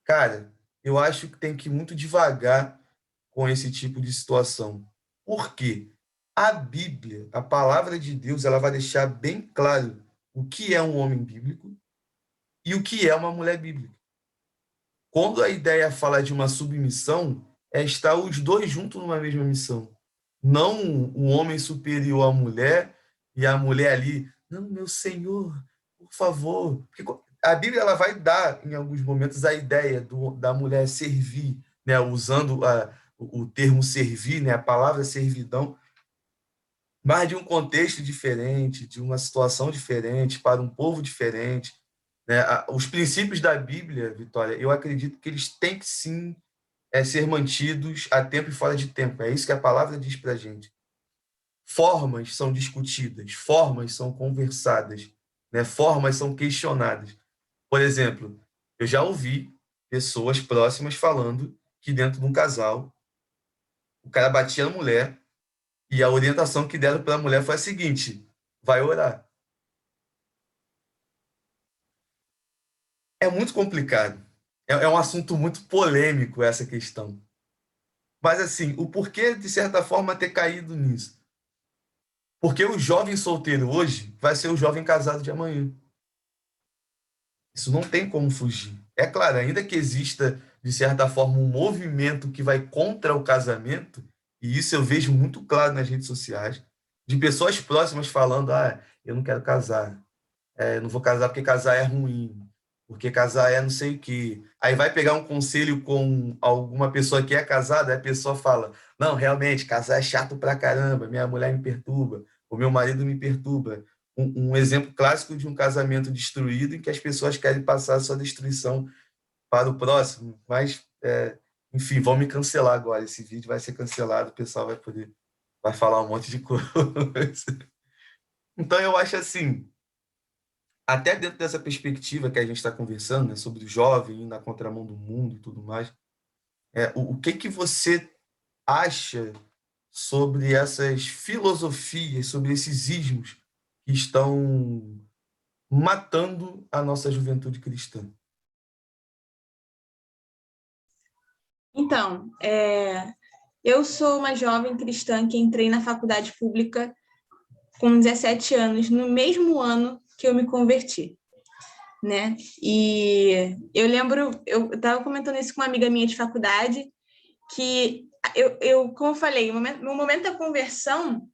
Cara, eu acho que tem que ir muito devagar com esse tipo de situação. Por quê? A Bíblia, a palavra de Deus, ela vai deixar bem claro o que é um homem bíblico e o que é uma mulher bíblica. Quando a ideia fala de uma submissão, é estar os dois juntos numa mesma missão. Não um homem superior à mulher e a mulher ali, não, meu senhor, por favor. Porque a Bíblia ela vai dar, em alguns momentos, a ideia da mulher servir, né? Usando o termo servir, né? A palavra servidão, mas de um contexto diferente, de uma situação diferente, para um povo diferente, né? Os princípios da Bíblia, Vitória, eu acredito que eles têm que sim ser mantidos a tempo e fora de tempo. É isso que a palavra diz para a gente. Formas são discutidas, formas são conversadas, né? Formas são questionadas. Por exemplo, eu já ouvi pessoas próximas falando que dentro de um casal, o cara batia na mulher E a orientação que deram para a mulher foi a seguinte: vai orar. É muito complicado. É um assunto muito polêmico essa questão. Mas, assim, o porquê, de certa forma, ter caído nisso? Porque o jovem solteiro hoje vai ser o jovem casado de amanhã. Isso não tem como fugir. É claro, ainda que exista, de certa forma, um movimento que vai contra o casamento, e isso eu vejo muito claro nas redes sociais, de pessoas próximas falando: ah, eu não quero casar, eu não vou casar porque casar é ruim, porque casar é não sei o quê. Aí vai pegar um conselho com alguma pessoa que é casada, aí a pessoa fala: não, realmente, casar é chato pra caramba, minha mulher me perturba, o meu marido me perturba. Um exemplo clássico de um casamento destruído em que as pessoas querem passar a sua destruição para o próximo, mas, enfim, vão me cancelar agora. Esse vídeo vai ser cancelado, o pessoal vai falar um monte de coisa. Então, eu acho assim, até dentro dessa perspectiva que a gente está conversando, né, sobre o jovem indo na contramão do mundo e tudo mais, o que que você acha sobre essas filosofias, sobre esses ismos que estão matando a nossa juventude cristã? Então, eu sou uma jovem cristã que entrei na faculdade pública com 17 anos, no mesmo ano que eu me converti, né? E eu lembro, eu estava comentando isso com uma amiga minha de faculdade, que como eu falei, no momento da conversão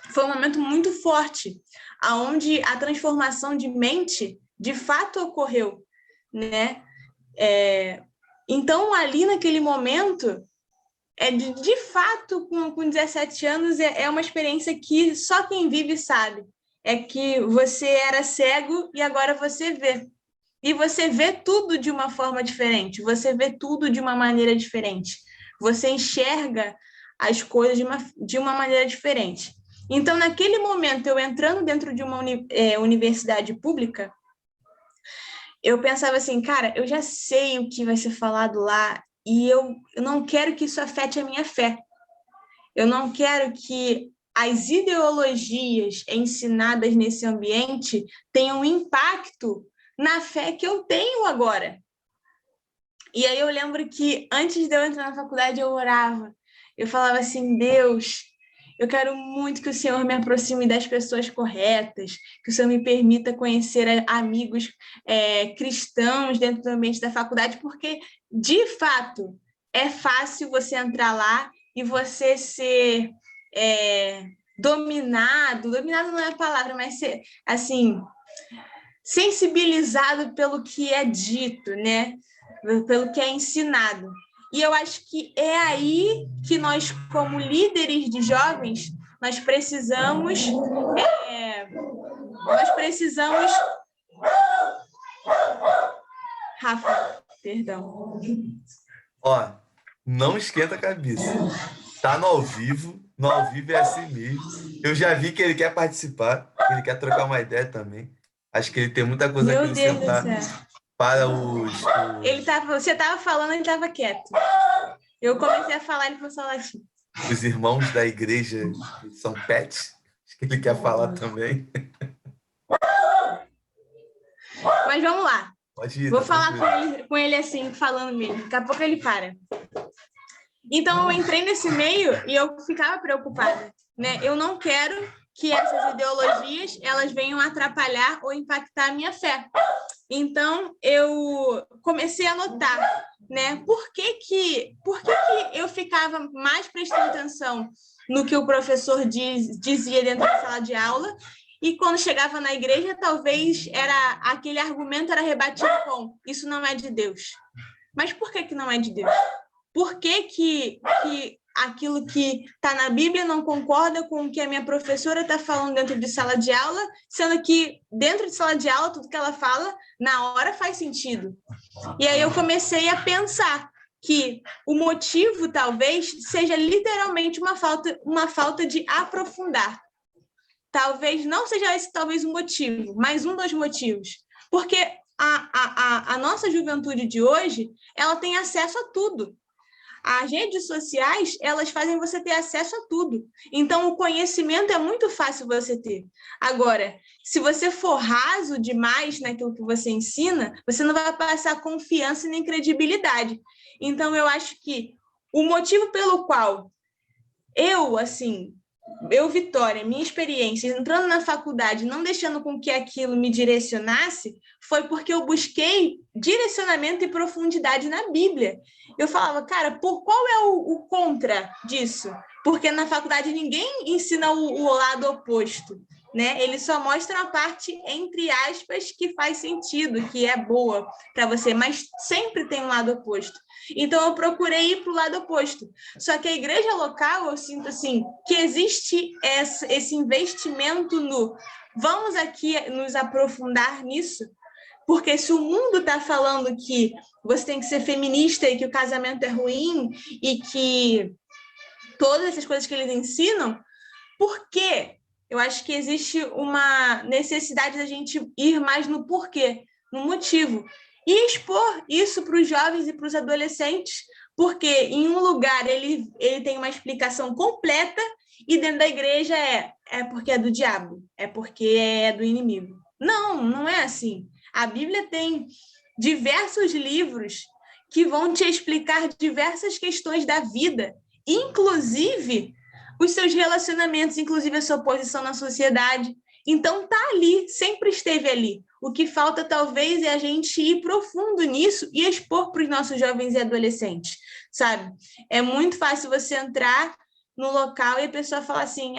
foi um momento muito forte, aonde a transformação de mente de fato ocorreu, né? Então, ali naquele momento, de fato, com 17 anos, é uma experiência que só quem vive sabe. É que você era cego e agora você vê. E você vê tudo de uma forma diferente, você vê tudo de uma maneira diferente. Você enxerga as coisas de uma maneira diferente. Então, naquele momento, eu entrando dentro de uma universidade pública, eu pensava assim, cara, eu já sei o que vai ser falado lá e eu não quero que isso afete a minha fé. Eu não quero que as ideologias ensinadas nesse ambiente tenham impacto na fé que eu tenho agora. E aí eu lembro que antes de eu entrar na faculdade eu orava. Eu falava assim, Deus, eu quero muito que o Senhor me aproxime das pessoas corretas, que o Senhor me permita conhecer amigos cristãos dentro do ambiente da faculdade, porque, de fato, é fácil você entrar lá e você ser dominado não é a palavra, mas ser, assim, sensibilizado pelo que é dito, né? Pelo que é ensinado. E eu acho que é aí que nós, como líderes de jovens, nós precisamos. Nós precisamos. Rafa, perdão. Ó, não esquenta a cabeça. Tá no ao vivo é assim mesmo. Eu já vi que ele quer participar, ele quer trocar uma ideia também. Acho que ele tem muita coisa a Meu Deus do acrescentar céu. para Você estava falando, ele estava quieto. Eu comecei a falar, ele começou a latir. os irmãos da igreja de São Pet. Acho que ele quer falar também. Mas vamos lá. Pode ir, Vou tá falar tranquilo. com ele assim, falando mesmo. Daqui a pouco ele para. Então, eu entrei nesse meio e eu ficava preocupada, né? Eu não quero que essas ideologias elas venham atrapalhar ou impactar a minha fé. Então, eu comecei a notar, né? Por que eu ficava mais prestando atenção no que o professor dizia dentro da sala de aula e quando chegava na igreja, talvez era aquele argumento era rebatido com isso não é de Deus. Mas por que não é de Deus? Por que aquilo que está na Bíblia não concorda com o que a minha professora está falando dentro de sala de aula, sendo que dentro de sala de aula, tudo que ela fala, na hora faz sentido. E aí eu comecei a pensar que o motivo, talvez, seja literalmente uma falta de aprofundar. Talvez não seja esse talvez o motivo, mas um dos motivos. Porque a nossa juventude de hoje, ela tem acesso a tudo. As redes sociais, elas fazem você ter acesso a tudo. Então, o conhecimento é muito fácil você ter. Agora, se você for raso demais naquilo que você ensina, você não vai passar confiança nem credibilidade. Então, eu acho que o motivo pelo qual eu, Vitória, minha experiência entrando na faculdade, não deixando com que aquilo me direcionasse, foi porque eu busquei direcionamento e profundidade na Bíblia. Eu falava, cara, por qual é o contra disso? Porque na faculdade ninguém ensina o lado oposto, né? Ele só mostra a parte, entre aspas, que faz sentido, que é boa para você, mas sempre tem um lado oposto. Então eu procurei ir para o lado oposto. Só que a igreja local, eu sinto assim, que existe esse investimento no vamos aqui nos aprofundar nisso, porque se o mundo está falando que você tem que ser feminista e que o casamento é ruim e que todas essas coisas que eles ensinam, por quê? Eu acho que existe uma necessidade da gente ir mais no porquê, no motivo. E expor isso para os jovens e para os adolescentes, porque em um lugar ele tem uma explicação completa e dentro da igreja é porque é do diabo, é porque é do inimigo. Não, não é assim. A Bíblia tem diversos livros que vão te explicar diversas questões da vida, inclusive os seus relacionamentos, inclusive a sua posição na sociedade. Então tá ali, sempre esteve ali. O que falta talvez é a gente ir profundo nisso e expor para os nossos jovens e adolescentes, sabe? É muito fácil você entrar no local e a pessoa falar assim,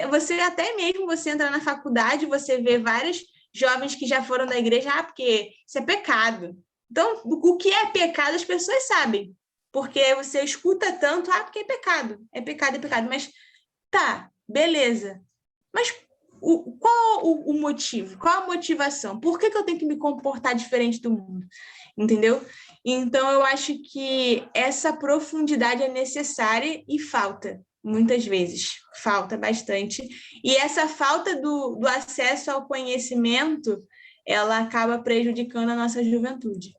você até mesmo você entra na faculdade, você vê vários jovens que já foram da igreja, porque isso é pecado. Então, o que é pecado as pessoas sabem, porque você escuta tanto, porque é pecado, é pecado. Mas tá, beleza. Mas qual o motivo? Qual a motivação? Por que eu tenho que me comportar diferente do mundo? Entendeu? Então, eu acho que essa profundidade é necessária e falta, muitas vezes. Falta bastante. E essa falta do acesso ao conhecimento, ela acaba prejudicando a nossa juventude.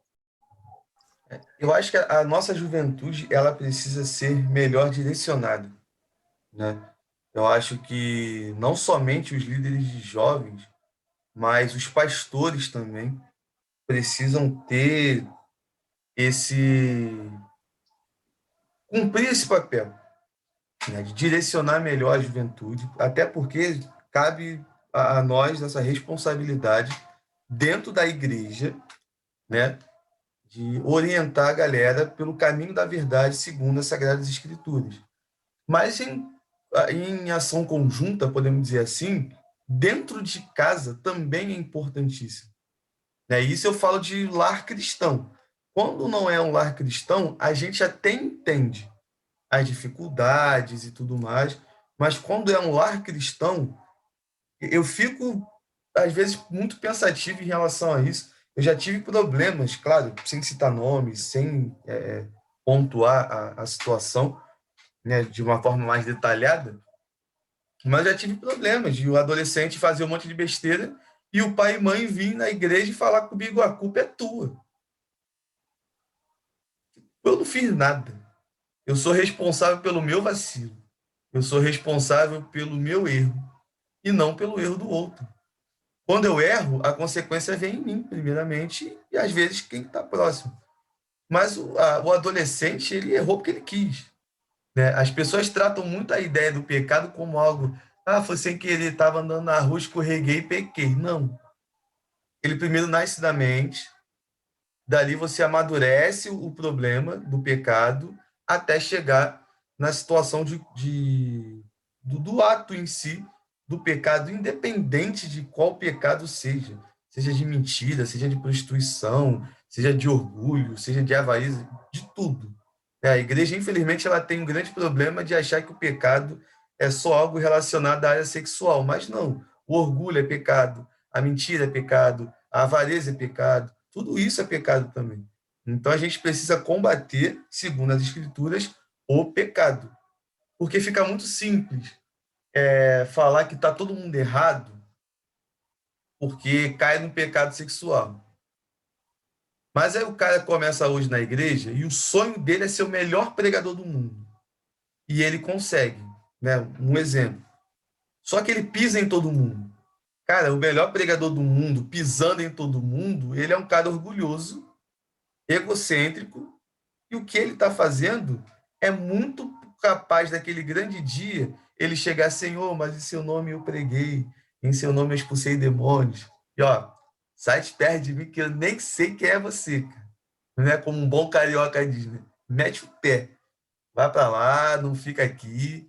Eu acho que a nossa juventude ela precisa ser melhor direcionada, né? Eu acho que não somente os líderes de jovens, mas os pastores também precisam ter esse cumprir esse papel, né, de direcionar melhor a juventude, até porque cabe a nós essa responsabilidade dentro da igreja, né, de orientar a galera pelo caminho da verdade segundo as Sagradas Escrituras. Mas em ação conjunta, podemos dizer assim, dentro de casa também é importantíssimo. Né? Isso eu falo de lar cristão. Quando não é um lar cristão, a gente até entende as dificuldades e tudo mais, mas quando é um lar cristão, eu fico, às vezes, muito pensativo em relação a isso. Eu já tive problemas, claro, sem citar nomes, sem pontuar a situação, né, de uma forma mais detalhada, mas já tive problemas de o adolescente fazer um monte de besteira e o pai e mãe vir na igreja e falar comigo, a culpa é tua. Eu não fiz nada. Eu sou responsável pelo meu vacilo. Eu sou responsável pelo meu erro e não pelo erro do outro. Quando eu erro, a consequência vem em mim, primeiramente, e às vezes quem está próximo. Mas o adolescente, ele errou porque ele quis. Né? As pessoas tratam muito a ideia do pecado como algo, foi sem querer, estava andando na rua, escorreguei e pequei. Não. Ele primeiro nasce da mente, dali você amadurece o problema do pecado até chegar na situação do ato em si, do pecado, independente de qual pecado seja de mentira, seja de prostituição, seja de orgulho, seja de avareza, de tudo. A igreja, infelizmente, ela tem um grande problema de achar que o pecado é só algo relacionado à área sexual, mas não. O orgulho é pecado, a mentira é pecado, a avareza é pecado, tudo isso é pecado também. Então a gente precisa combater, segundo as escrituras, o pecado. Porque fica muito simples falar que está todo mundo errado porque cai no pecado sexual. Mas aí o cara começa hoje na igreja e o sonho dele é ser o melhor pregador do mundo. E ele consegue, né? Um exemplo. Só que ele pisa em todo mundo. Cara, o melhor pregador do mundo, pisando em todo mundo, ele é um cara orgulhoso, egocêntrico, e o que ele está fazendo é muito capaz daquele grande dia ele chegar, Senhor, mas em seu nome eu preguei, em seu nome eu expulsei demônios. E ó, sai de perto de mim que eu nem sei quem é você, cara. Não é como um bom carioca diz, né? Mete o pé, vai para lá, não fica aqui.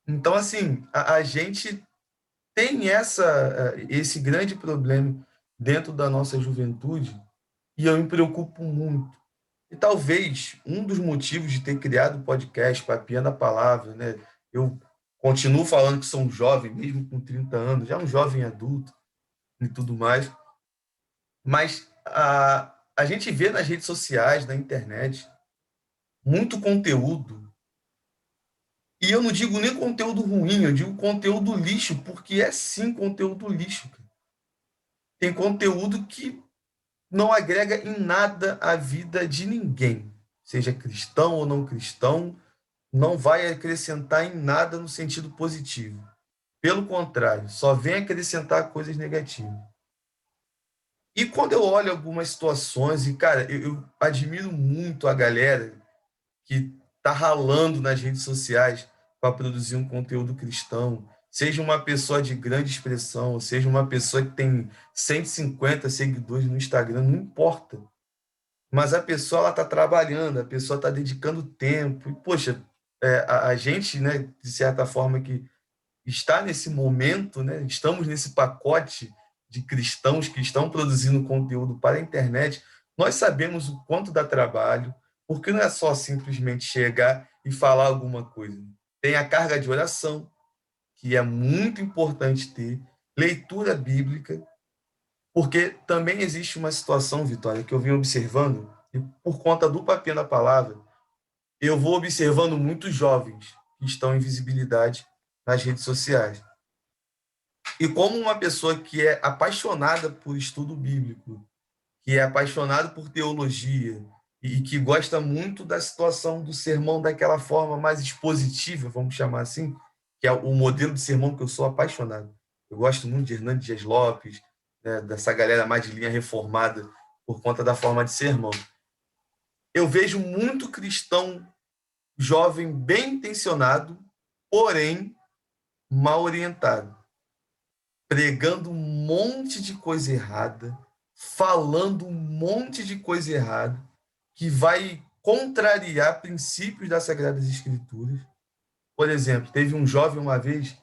Então, assim, a gente tem esse grande problema dentro da nossa juventude e eu me preocupo muito. E talvez um dos motivos de ter criado o podcast Papiando a Palavra, né? Eu continuo falando que sou um jovem, mesmo com 30 anos, já um jovem adulto e tudo mais, mas a gente vê nas redes sociais, na internet, muito conteúdo, e eu não digo nem conteúdo ruim, eu digo conteúdo lixo, porque é sim conteúdo lixo. Cara. Tem conteúdo que não agrega em nada à vida de ninguém, seja cristão ou não cristão, não vai acrescentar em nada no sentido positivo. Pelo contrário, só vem acrescentar coisas negativas. E quando eu olho algumas situações, e cara, eu admiro muito a galera que está ralando nas redes sociais para produzir um conteúdo cristão, seja uma pessoa de grande expressão, seja uma pessoa que tem 150 seguidores no Instagram, não importa. Mas a pessoa ela está trabalhando, a pessoa está dedicando tempo. E, poxa, a gente, né, de certa forma, que está nesse momento, né, estamos nesse pacote de cristãos que estão produzindo conteúdo para a internet, nós sabemos o quanto dá trabalho, porque não é só simplesmente chegar e falar alguma coisa. Tem a carga de oração, que é muito importante ter, leitura bíblica, porque também existe uma situação, Vitória, que eu venho observando, e por conta do papel na palavra, eu vou observando muitos jovens que estão em visibilidade nas redes sociais. E como uma pessoa que é apaixonada por estudo bíblico, que é apaixonado por teologia e que gosta muito da situação do sermão daquela forma mais expositiva, vamos chamar assim, que é o modelo de sermão que eu sou apaixonado. Eu gosto muito de Hernandes Dias Lopes, né, dessa galera mais de linha reformada por conta da forma de sermão. Eu vejo muito cristão jovem bem intencionado, porém mal orientado, pregando um monte de coisa errada, falando um monte de coisa errada, que vai contrariar princípios das Sagradas Escrituras. Por exemplo, teve um jovem uma vez,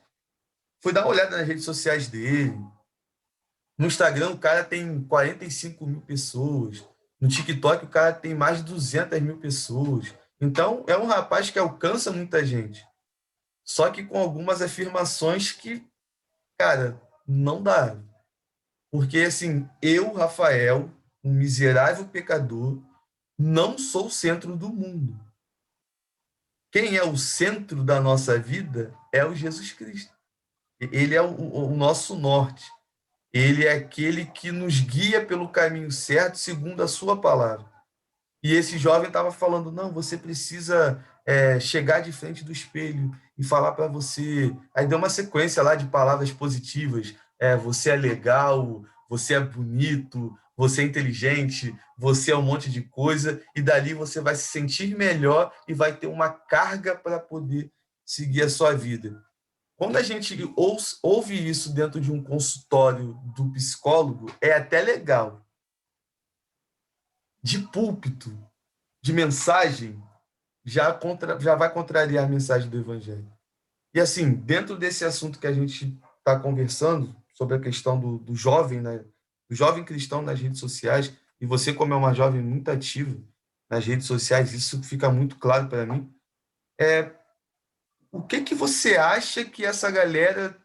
fui dar uma olhada nas redes sociais dele. No Instagram, o cara tem 45 mil pessoas. No TikTok, o cara tem mais de 200 mil pessoas. Então, é um rapaz que alcança muita gente. Só que com algumas afirmações que, cara, não dá. Porque, assim, eu, Rafael, um miserável pecador, não sou o centro do mundo. Quem é o centro da nossa vida é o Jesus Cristo. Ele é o nosso norte. Ele é aquele que nos guia pelo caminho certo, segundo a sua palavra. E esse jovem estava falando, não, você precisa chegar de frente do espelho e falar para você. Aí deu uma sequência lá de palavras positivas. Você é legal, você é bonito, você é inteligente, você é um monte de coisa, e dali você vai se sentir melhor e vai ter uma carga para poder seguir a sua vida. Quando a gente ouve isso dentro de um consultório do psicólogo, é até legal. De púlpito, de mensagem, já vai contrariar a mensagem do Evangelho. E assim, dentro desse assunto que a gente está conversando, sobre a questão do jovem, né, do jovem cristão nas redes sociais, e você, como é uma jovem muito ativa nas redes sociais, isso fica muito claro para mim. O que você acha que essa galera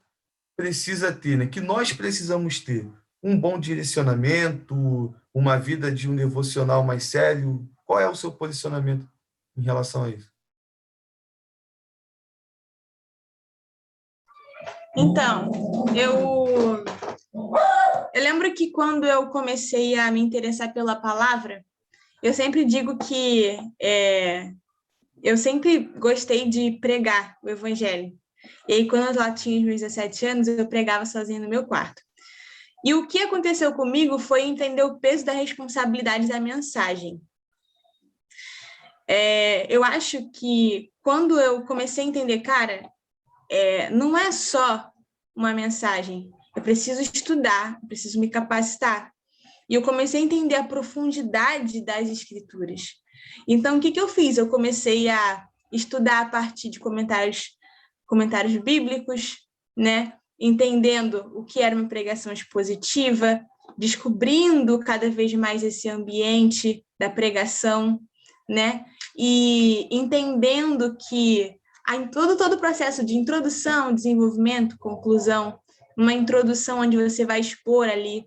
precisa ter, né? Que nós precisamos ter? Um bom direcionamento, uma vida de um devocional mais sério? Qual é o seu posicionamento em relação a isso? Então, eu lembro que quando eu comecei a me interessar pela palavra, Eu sempre digo que eu sempre gostei de pregar o evangelho. E aí, quando eu lá tinha os meus 17 anos, eu pregava sozinha no meu quarto. E o que aconteceu comigo foi entender o peso da responsabilidade da mensagem. Eu acho que quando eu comecei a entender, cara, não é só uma mensagem, eu preciso estudar, eu preciso me capacitar. E eu comecei a entender a profundidade das escrituras. Então, o que eu fiz? Eu comecei a estudar a partir de comentários bíblicos, né? Entendendo o que era uma pregação expositiva, descobrindo cada vez mais esse ambiente da pregação, né? E entendendo que todo o processo de introdução, desenvolvimento, conclusão, uma introdução onde você vai expor ali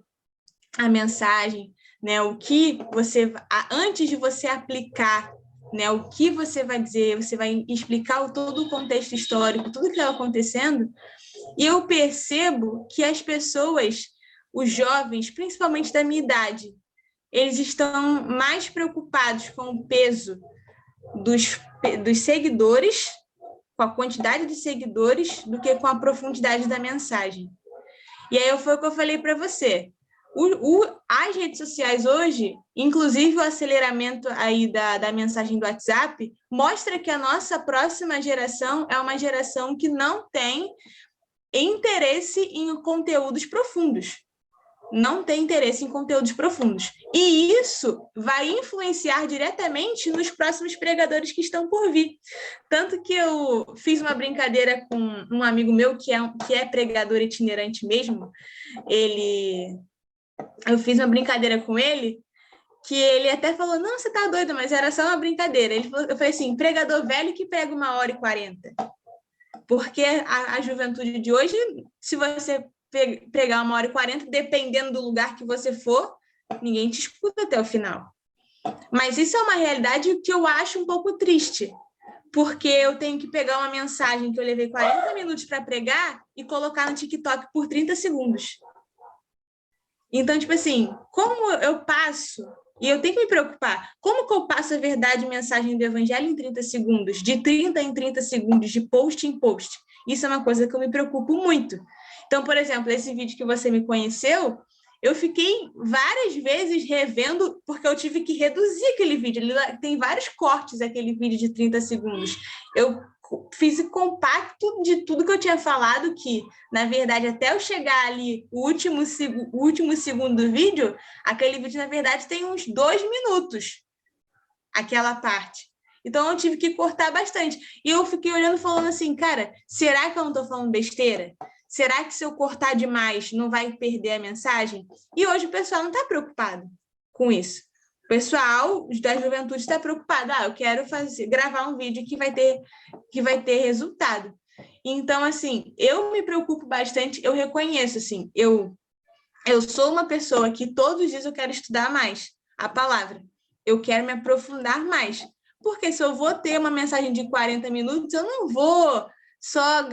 a mensagem, né? O que você, antes de você aplicar, né? O que você vai dizer, você vai explicar todo o contexto histórico, tudo que estava acontecendo. E eu percebo que as pessoas, os jovens, principalmente da minha idade, eles estão mais preocupados com o peso dos seguidores, com a quantidade de seguidores, do que com a profundidade da mensagem. E aí foi o que eu falei para você. As redes sociais hoje, inclusive o aceleramento aí da mensagem do WhatsApp, mostra que a nossa próxima geração é uma geração que não tem interesse em conteúdos profundos. Não tem interesse em conteúdos profundos. E isso vai influenciar diretamente nos próximos pregadores que estão por vir. Tanto que eu fiz uma brincadeira com um amigo meu que é pregador itinerante mesmo. Eu fiz uma brincadeira com ele, que ele até falou, não, você tá doido, mas era só uma brincadeira. Eu falei assim, pregador velho que prega 1h40. Porque a juventude de hoje, se você pregar 1h40, dependendo do lugar que você for, ninguém te escuta até o final. Mas isso é uma realidade que eu acho um pouco triste, porque eu tenho que pegar uma mensagem que eu levei 40 minutos para pregar e colocar no TikTok por 30 segundos. Então, tipo assim, como eu passo, e eu tenho que me preocupar, como que eu passo a verdade e mensagem do evangelho em 30 segundos, de 30 em 30 segundos, de post em post? Isso é uma coisa que eu me preocupo muito. Então, por exemplo, esse vídeo que você me conheceu, eu fiquei várias vezes revendo, porque eu tive que reduzir aquele vídeo. Ele tem vários cortes, aquele vídeo de 30 segundos. Eu fiz o compacto de tudo que eu tinha falado, que, na verdade, até eu chegar ali, o último segundo do vídeo, aquele vídeo, na verdade, tem uns 2 minutos, aquela parte. Então, eu tive que cortar bastante. E eu fiquei olhando, falando assim, cara, será que eu não estou falando besteira? Será que se eu cortar demais, não vai perder a mensagem? E hoje o pessoal não está preocupado com isso. O pessoal da juventude está preocupado. Eu quero gravar um vídeo que vai ter resultado. Então, assim, eu me preocupo bastante, eu reconheço, assim, eu sou uma pessoa que todos os dias eu quero estudar mais a palavra. Eu quero me aprofundar mais. Porque se eu vou ter uma mensagem de 40 minutos, eu não vou só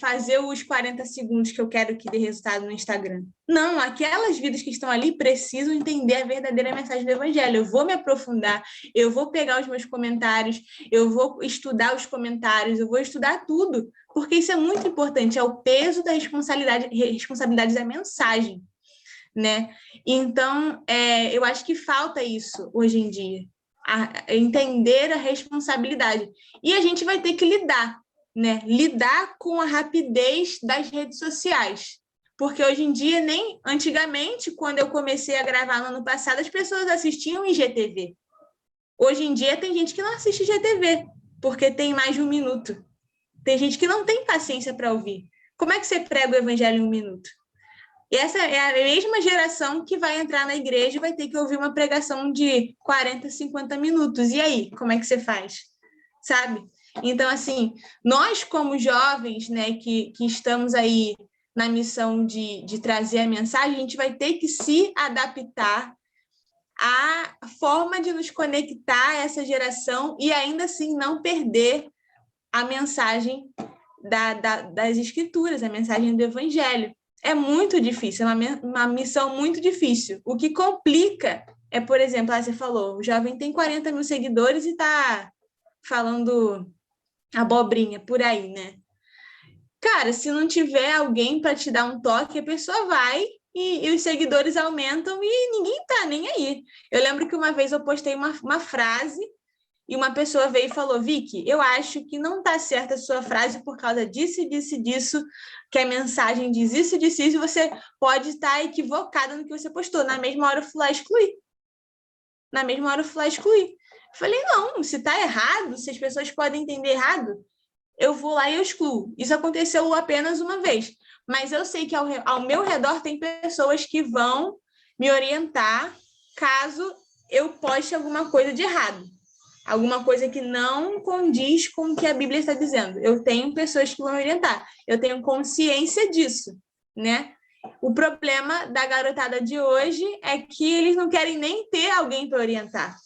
fazer os 40 segundos que eu quero que dê resultado no Instagram. Não, aquelas vidas que estão ali precisam entender a verdadeira mensagem do Evangelho. Eu vou me aprofundar, eu vou pegar os meus comentários, eu vou estudar os comentários, eu vou estudar tudo, porque isso é muito importante, é o peso da responsabilidade da mensagem, né? Então, eu acho que falta isso hoje em dia, entender a responsabilidade. E a gente vai ter que lidar, né? Lidar com a rapidez das redes sociais. Porque hoje em dia, nem antigamente, quando eu comecei a gravar no ano passado, as pessoas assistiam em GTV. Hoje em dia, tem gente que não assiste GTV, porque tem mais de 1 minuto. Tem gente que não tem paciência para ouvir. Como é que você prega o evangelho em 1 minuto? E essa é a mesma geração que vai entrar na igreja e vai ter que ouvir uma pregação de 40, 50 minutos. E aí, como é que você faz? Sabe? Então, assim, nós como jovens, né, que estamos aí na missão de trazer a mensagem, a gente vai ter que se adaptar à forma de nos conectar a essa geração e ainda assim não perder a mensagem das escrituras, a mensagem do evangelho. É muito difícil, é uma missão muito difícil. O que complica por exemplo, você falou, o jovem tem 40 mil seguidores e tá falando abobrinha por aí, né? Cara, se não tiver alguém para te dar um toque, a pessoa vai e os seguidores aumentam e ninguém tá nem aí. Eu lembro que uma vez eu postei uma frase e uma pessoa veio e falou: Vicky, eu acho que não tá certa a sua frase por causa disso, disso e disso, que a mensagem diz isso, disso, isso, e você pode estar equivocada no que você postou. Na mesma hora eu fui lá excluir. Na mesma hora eu fui lá excluir. Falei, não, se tá errado, se as pessoas podem entender errado, eu vou lá e eu excluo. Isso aconteceu apenas uma vez. Mas eu sei que ao meu redor tem pessoas que vão me orientar caso eu poste alguma coisa de errado. Alguma coisa que não condiz com o que a Bíblia está dizendo. Eu tenho pessoas que vão me orientar. Eu tenho consciência disso, né? O problema da garotada de hoje é que eles não querem nem ter alguém para orientar.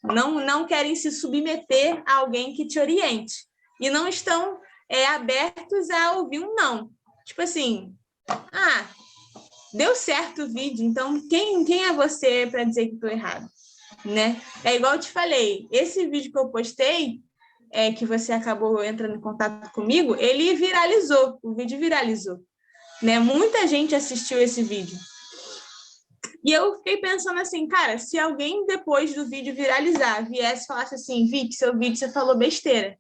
Não querem se submeter a alguém que te oriente. E não estão abertos a ouvir um não. Tipo assim, deu certo o vídeo, então quem é você para dizer que estou errado? Né? É igual eu te falei, esse vídeo que eu postei, que você acabou entrando em contato comigo, ele viralizou, o vídeo viralizou. Né? Muita gente assistiu esse vídeo. E eu fiquei pensando assim, cara, se alguém depois do vídeo viralizar, viesse e falasse assim, Vicky, seu vídeo você falou besteira,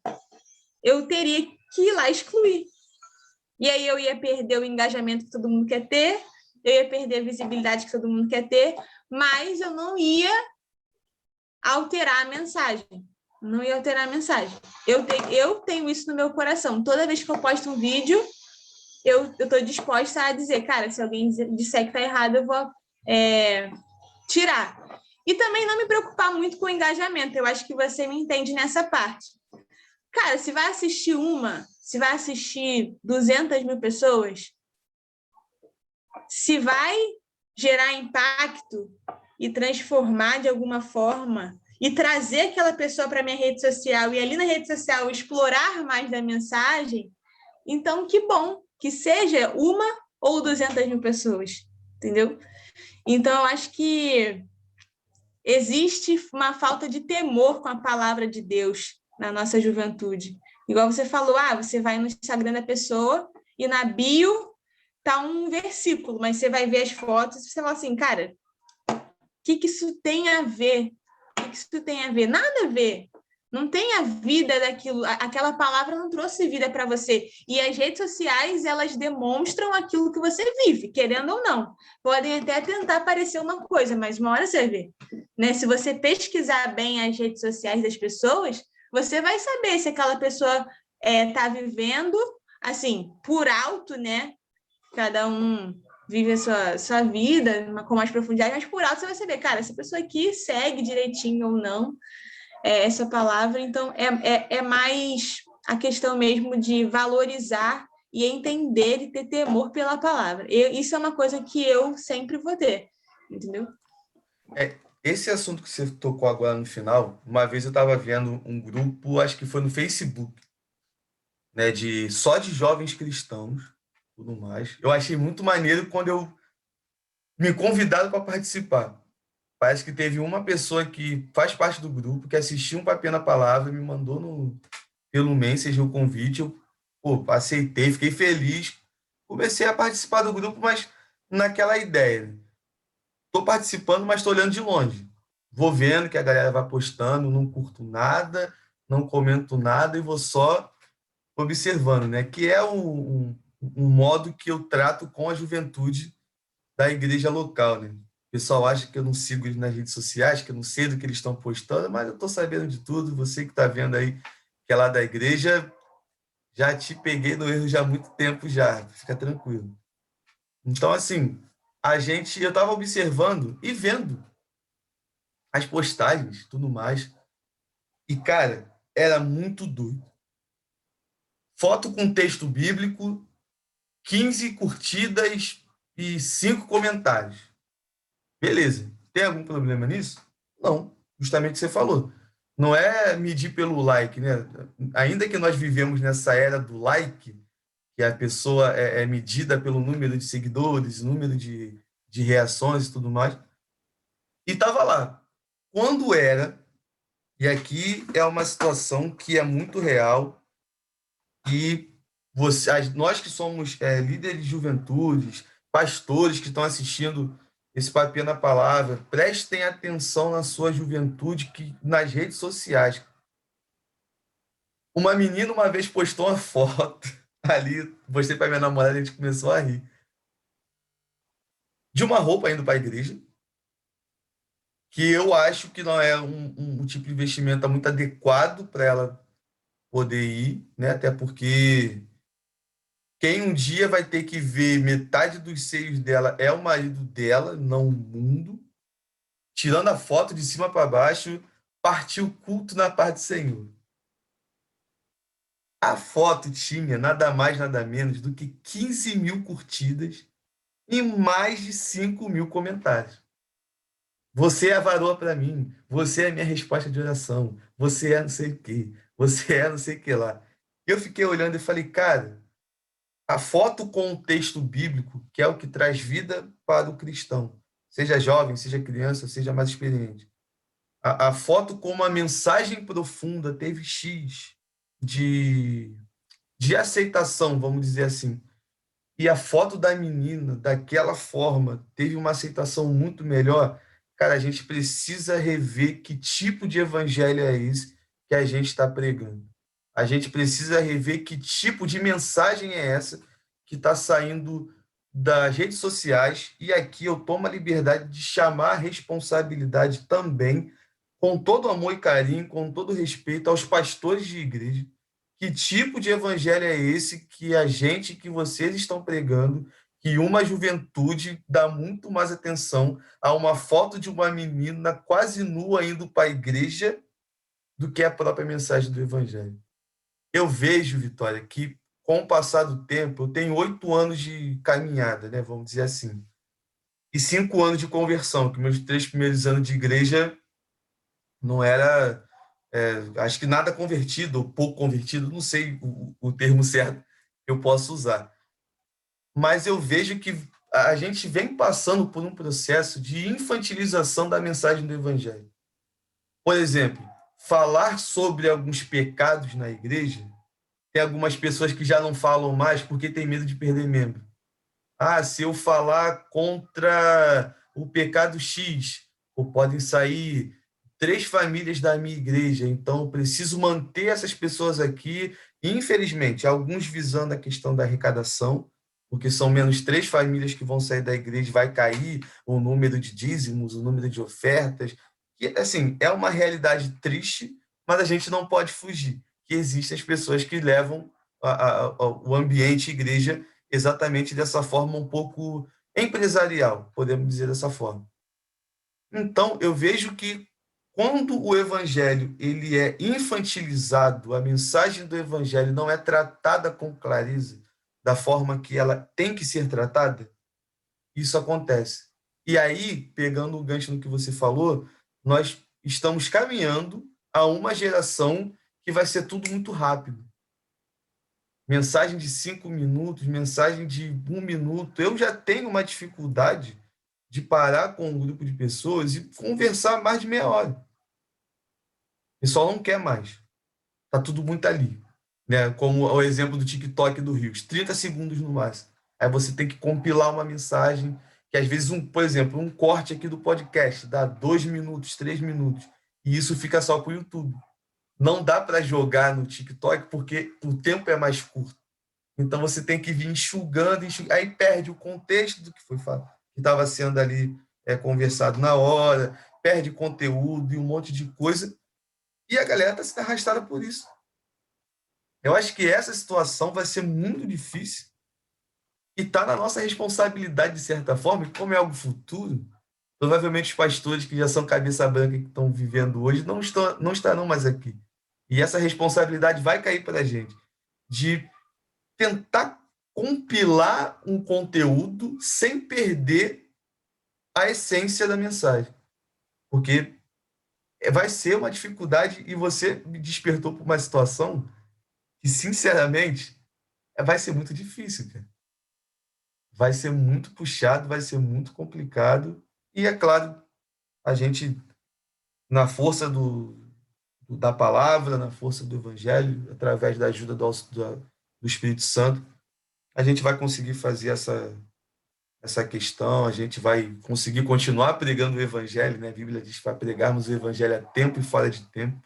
eu teria que ir lá excluir. E aí eu ia perder o engajamento que todo mundo quer ter, eu ia perder a visibilidade que todo mundo quer ter, mas eu não ia alterar a mensagem. Não ia alterar a mensagem. Eu tenho isso no meu coração. Toda vez que eu posto um vídeo, eu estou disposta a dizer, cara, se alguém disser que está errado, eu vou tirar. E também não me preocupar muito com o engajamento. Eu acho que você me entende nessa parte. Cara, se vai assistir 200 mil pessoas, se vai gerar impacto e transformar de alguma forma e trazer aquela pessoa para a minha rede social e ali na rede social explorar mais da mensagem, então que bom, que seja 1 ou 200 mil pessoas, entendeu? Então, eu acho que existe uma falta de temor com a palavra de Deus na nossa juventude. Igual você falou, você vai no Instagram da pessoa e na bio tá um versículo, mas você vai ver as fotos e você fala assim, cara, o que isso tem a ver? O que isso tem a ver? Nada a ver. Não tem a vida daquilo. Aquela palavra não trouxe vida para você. E as redes sociais, elas demonstram aquilo que você vive, querendo ou não. Podem até tentar parecer uma coisa, mas uma hora você vê. Né? Se você pesquisar bem as redes sociais das pessoas, você vai saber se aquela pessoa está vivendo, assim, por alto, né? Cada um vive a sua vida com mais profundidade, mas por alto você vai saber, cara, essa pessoa aqui segue direitinho ou não essa palavra, então é mais a questão mesmo de valorizar e entender e ter temor pela palavra. Isso é uma coisa que eu sempre vou ter, entendeu? Esse assunto que você tocou agora no final, uma vez eu estava vendo um grupo, acho que foi no Facebook, né, só de jovens cristãos, tudo mais. Eu achei muito maneiro quando eu me convidaram para participar. Parece que teve uma pessoa que faz parte do grupo, que assistiu um Papel na Palavra, me mandou pelo Messenger o convite, eu aceitei, fiquei feliz, comecei a participar do grupo, mas naquela ideia. Estou participando, mas estou olhando de longe. Vou vendo que a galera vai postando, não curto nada, não comento nada e vou só observando, né? Que é um modo que eu trato com a juventude da igreja local, né? O pessoal acha que eu não sigo eles nas redes sociais, que eu não sei do que eles estão postando, mas eu estou sabendo de tudo. Você que está vendo aí que é lá da igreja, já te peguei no erro já há muito tempo já. Fica tranquilo. Então, assim, eu estava observando e vendo as postagens, tudo mais. E, cara, era muito doido. Foto com texto bíblico, 15 curtidas e 5 comentários. Beleza. Tem algum problema nisso? Não. Justamente o que você falou. Não é medir pelo like, né? Ainda que nós vivemos nessa era do like, que a pessoa é medida pelo número de seguidores, número de reações e tudo mais. E estava lá. Quando era, e aqui é uma situação que é muito real, e nós que somos líderes de juventudes, pastores que estão assistindo esse Papinho na Palavra, prestem atenção na sua juventude, que nas redes sociais. Uma menina uma vez postou uma foto ali, postei para minha namorada, a gente começou a rir, de uma roupa indo para a igreja, que eu acho que não é um tipo de investimento muito adequado para ela poder ir, né? Até porque quem um dia vai ter que ver metade dos seios dela é o marido dela, não o mundo. Tirando a foto de cima para baixo, partiu o culto na parte do Senhor. A foto tinha nada mais, nada menos do que 15 mil curtidas e mais de 5 mil comentários. Você é a varoa para mim, você é a minha resposta de oração, você é não sei o quê, você é não sei o que lá. Eu fiquei olhando e falei, cara, a foto com o texto bíblico, que é o que traz vida para o cristão, seja jovem, seja criança, seja mais experiente. A foto com uma mensagem profunda teve X de, de aceitação, vamos dizer assim. E a foto da menina, daquela forma, teve uma aceitação muito melhor. Cara, a gente precisa rever que tipo de evangelho é esse que a gente está pregando. A gente precisa rever que tipo de mensagem é essa que está saindo das redes sociais. E aqui eu tomo a liberdade de chamar a responsabilidade também, com todo amor e carinho, com todo respeito aos pastores de igreja. Que tipo de evangelho é esse que a gente, que vocês estão pregando, que uma juventude dá muito mais atenção a uma foto de uma menina quase nua indo para a igreja do que a própria mensagem do evangelho? Eu vejo, Vitória, que com o passar do tempo, eu tenho 8 anos de caminhada, né, vamos dizer assim, e 5 anos de conversão, que meus 3 primeiros anos de igreja não era, acho que nada convertido, ou pouco convertido, não sei o termo certo que eu posso usar. Mas eu vejo que a gente vem passando por um processo de infantilização da mensagem do evangelho. Por exemplo, falar sobre alguns pecados na igreja, tem algumas pessoas que já não falam mais porque tem medo de perder membro. Ah, se eu falar contra o pecado X, ou podem sair 3 famílias da minha igreja, então eu preciso manter essas pessoas aqui. Infelizmente, alguns visando a questão da arrecadação, porque são menos 3 famílias que vão sair da igreja, vai cair o número de dízimos, o número de ofertas. E, assim, é uma realidade triste, mas a gente não pode fugir, que existem as pessoas que levam o ambiente igreja exatamente dessa forma um pouco empresarial, podemos dizer dessa forma. Então, eu vejo que quando o evangelho ele é infantilizado, a mensagem do evangelho não é tratada com clareza, da forma que ela tem que ser tratada, isso acontece. E aí, pegando o gancho no que você falou, nós estamos caminhando a uma geração que vai ser tudo muito rápido. Mensagem de 5 minutos, mensagem de 1 minuto. Eu já tenho uma dificuldade de parar com um grupo de pessoas e conversar mais de meia hora. O pessoal não quer mais. Está tudo muito ali. Né? Como o exemplo do TikTok do Rios, 30 segundos no máximo. Aí você tem que compilar uma mensagem, que às vezes, por exemplo, um corte aqui do podcast dá 2 minutos, 3 minutos. E isso fica só para o YouTube. Não dá para jogar no TikTok porque o tempo é mais curto. Então você tem que vir enxugando, aí perde o contexto do que foi falado, que estava sendo ali conversado na hora, perde conteúdo e um monte de coisa, e a galera está sendo arrastada por isso. Eu acho que essa situação vai ser muito difícil e está na nossa responsabilidade, de certa forma, e como é algo futuro, provavelmente os pastores que já são cabeça branca que estão vivendo hoje não estarão mais aqui. E essa responsabilidade vai cair para a gente, de tentar compilar um conteúdo sem perder a essência da mensagem. Porque vai ser uma dificuldade e você me despertou para uma situação que, sinceramente, vai ser muito difícil, cara. Vai ser muito puxado, vai ser muito complicado. E, é claro, a gente, na força da palavra, na força do evangelho, através da ajuda do Espírito Santo, a gente vai conseguir fazer essa questão, a gente vai conseguir continuar pregando o evangelho, né? A Bíblia diz para pregarmos o evangelho a tempo e fora de tempo,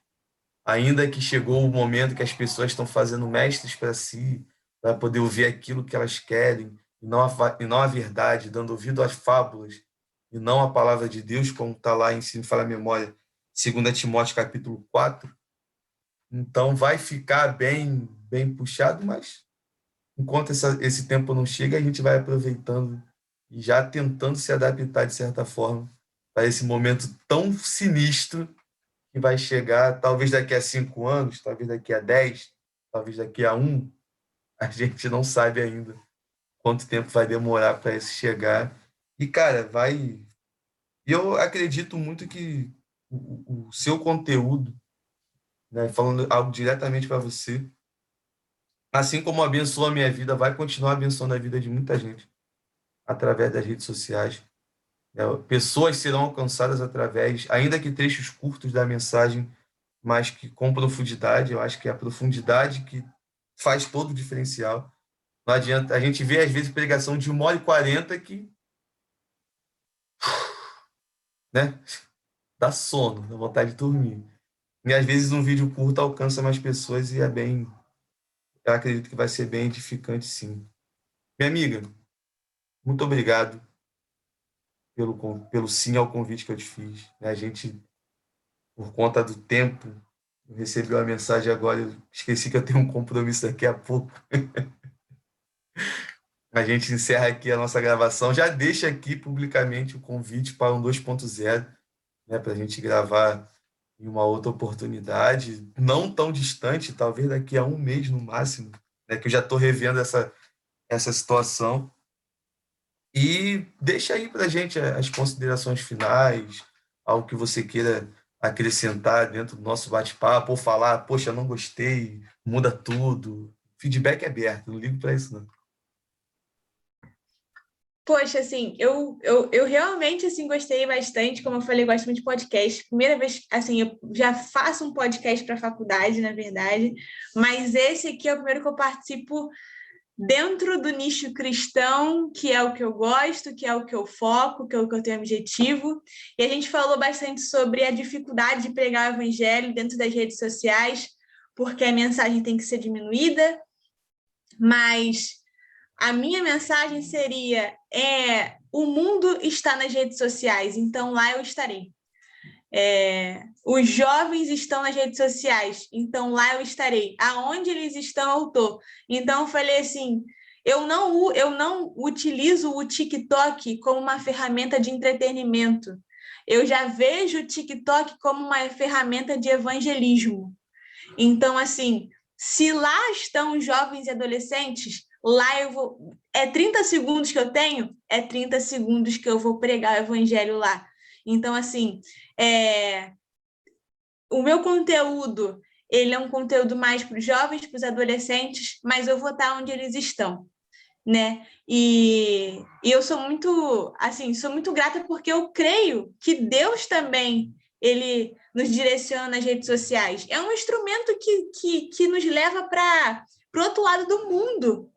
ainda que chegou o momento que as pessoas estão fazendo mestres para si, para poder ouvir aquilo que elas querem, e não a verdade, dando ouvido às fábulas, e não a palavra de Deus, como está lá em, se me fala a memória, 2 Timóteo capítulo 4. Então vai ficar bem puxado, mas enquanto esse tempo não chega, a gente vai aproveitando e já tentando se adaptar de certa forma para esse momento tão sinistro que vai chegar, talvez daqui a 5 anos, talvez daqui a 10, talvez daqui a 1, a gente não sabe ainda quanto tempo vai demorar para isso chegar. E, cara, vai. Eu acredito muito que o seu conteúdo, né, falando algo diretamente para você, assim como abençoa a minha vida, vai continuar abençoando a vida de muita gente através das redes sociais. Pessoas serão alcançadas através, ainda que trechos curtos da mensagem, mas que com profundidade. Eu acho que é a profundidade que faz todo o diferencial. Não adianta. A gente vê, às vezes, pregação de 1h40 que, né, dá sono, dá vontade de dormir. E, às vezes, um vídeo curto alcança mais pessoas e é bem... Eu acredito que vai ser bem edificante, sim. Minha amiga, muito obrigado pelo sim ao convite que eu te fiz. A gente, por conta do tempo, eu recebi uma mensagem agora, eu esqueci que eu tenho um compromisso daqui a pouco. A gente encerra aqui a nossa gravação. Já deixa aqui publicamente o convite para um 2.0, né, para a gente gravar em uma outra oportunidade, não tão distante, talvez daqui a um mês no máximo, né, que eu já estou revendo essa situação. E deixa aí para a gente as considerações finais, algo que você queira acrescentar dentro do nosso bate-papo, ou falar, poxa, não gostei, muda tudo. Feedback é aberto, não ligo para isso, não. Poxa, assim, eu realmente, assim, gostei bastante, como eu falei, gosto muito de podcast. Primeira vez, assim, eu já faço um podcast para a faculdade, na verdade, mas esse aqui é o primeiro que eu participo dentro do nicho cristão, que é o que eu gosto, que é o que eu foco, que é o que eu tenho objetivo. E a gente falou bastante sobre a dificuldade de pregar o evangelho dentro das redes sociais, porque a mensagem tem que ser diminuída, mas a minha mensagem seria: o mundo está nas redes sociais, então lá eu estarei. Os jovens estão nas redes sociais, então lá eu estarei. Aonde eles estão, eu estou. Então eu falei assim: eu não utilizo o TikTok como uma ferramenta de entretenimento. Eu já vejo o TikTok como uma ferramenta de evangelismo. Então, assim, se lá estão os jovens e adolescentes, lá eu vou. É 30 segundos que eu tenho? É 30 segundos que eu vou pregar o evangelho lá. Então, assim, o meu conteúdo, ele é um conteúdo mais para os jovens, para os adolescentes, mas eu vou estar onde eles estão, né? E eu sou muito, assim, sou muito grata porque eu creio que Deus também, ele nos direciona nas redes sociais. É um instrumento que nos leva para o outro lado do mundo.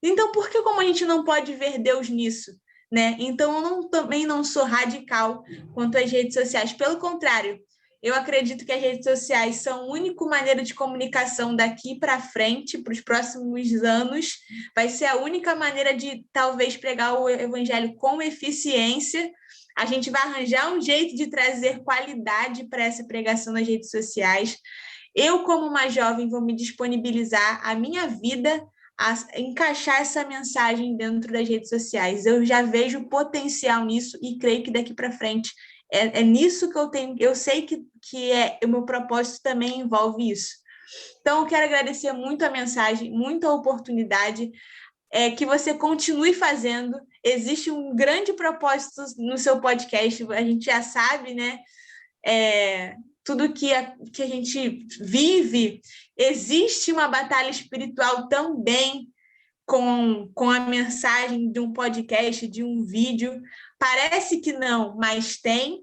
Então, por que como a gente não pode ver Deus nisso? Né? Então, também não sou radical quanto às redes sociais. Pelo contrário, eu acredito que as redes sociais são a única maneira de comunicação daqui para frente, para os próximos anos. Vai ser a única maneira de, talvez, pregar o evangelho com eficiência. A gente vai arranjar um jeito de trazer qualidade para essa pregação nas redes sociais. Eu, como uma jovem, vou me disponibilizar a minha vida a encaixar essa mensagem dentro das redes sociais. Eu já vejo potencial nisso e creio que daqui para frente é nisso que eu tenho. Eu sei que o meu propósito também envolve isso. Então, eu quero agradecer muito a mensagem, muito a oportunidade, que você continue fazendo. Existe um grande propósito no seu podcast, a gente já sabe, né? Tudo que a gente vive, existe uma batalha espiritual também com a mensagem de um podcast, de um vídeo. Parece que não, mas tem.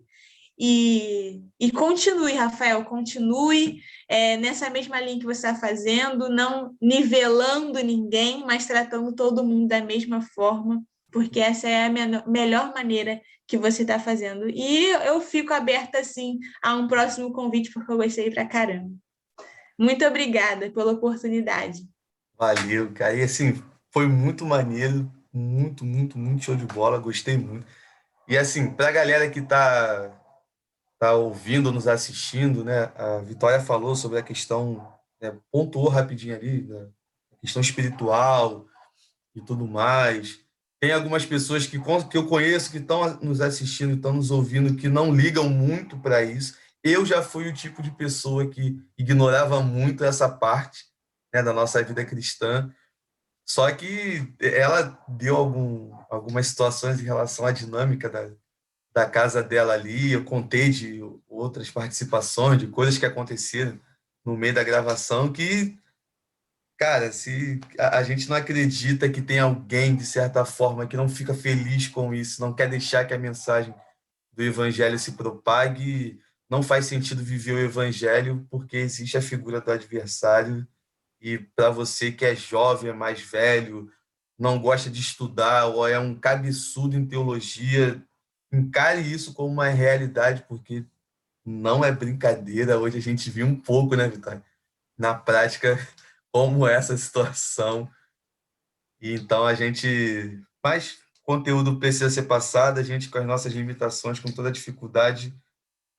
E continue, Rafael, continue nessa mesma linha que você está fazendo, não nivelando ninguém, mas tratando todo mundo da mesma forma, porque essa é a melhor maneira que você está fazendo. E eu fico aberta, assim, a um próximo convite, porque eu gostei pra caramba. Muito obrigada pela oportunidade. Valeu, cara. E assim, foi muito maneiro, muito, muito, muito show de bola, gostei muito. E assim, para a galera que tá ouvindo, nos assistindo, né? A Vitória falou sobre a questão, né, pontuou rapidinho ali, né, a questão espiritual e tudo mais. Tem algumas pessoas que eu conheço que estão nos assistindo, estão nos ouvindo, que não ligam muito para isso. Eu já fui o tipo de pessoa que ignorava muito essa parte, né, da nossa vida cristã. Só que ela deu algumas situações em relação à dinâmica da casa dela ali. Eu contei de outras participações, de coisas que aconteceram no meio da gravação que, cara, se a gente não acredita que tem alguém, de certa forma, que não fica feliz com isso, não quer deixar que a mensagem do evangelho se propague, não faz sentido viver o evangelho, porque existe a figura do adversário. E para você que é jovem, é mais velho, não gosta de estudar ou é um cabeçudo em teologia, encare isso como uma realidade, porque não é brincadeira. Hoje a gente viu um pouco, né, Vitória, na prática, como é essa situação. E então a gente. Mas conteúdo precisa ser passado, a gente, com as nossas limitações, com toda a dificuldade,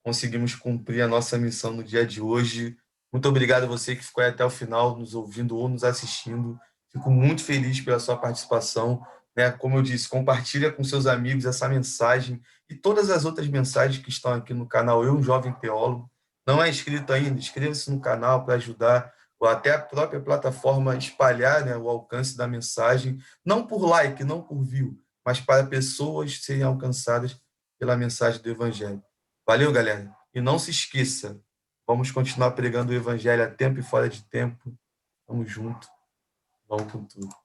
conseguimos cumprir a nossa missão no dia de hoje. Muito obrigado a você que ficou aí até o final, nos ouvindo ou nos assistindo. Fico muito feliz pela sua participação. Né? Como eu disse, compartilha com seus amigos essa mensagem e todas as outras mensagens que estão aqui no canal Eu, um Jovem Teólogo. Não é inscrito ainda? Inscreva-se no canal para ajudar, ou até a própria plataforma a espalhar, né, o alcance da mensagem, não por like, não por view, mas para pessoas serem alcançadas pela mensagem do Evangelho. Valeu, galera. E não se esqueça, vamos continuar pregando o evangelho a tempo e fora de tempo. Tamo junto. Vamos com tudo.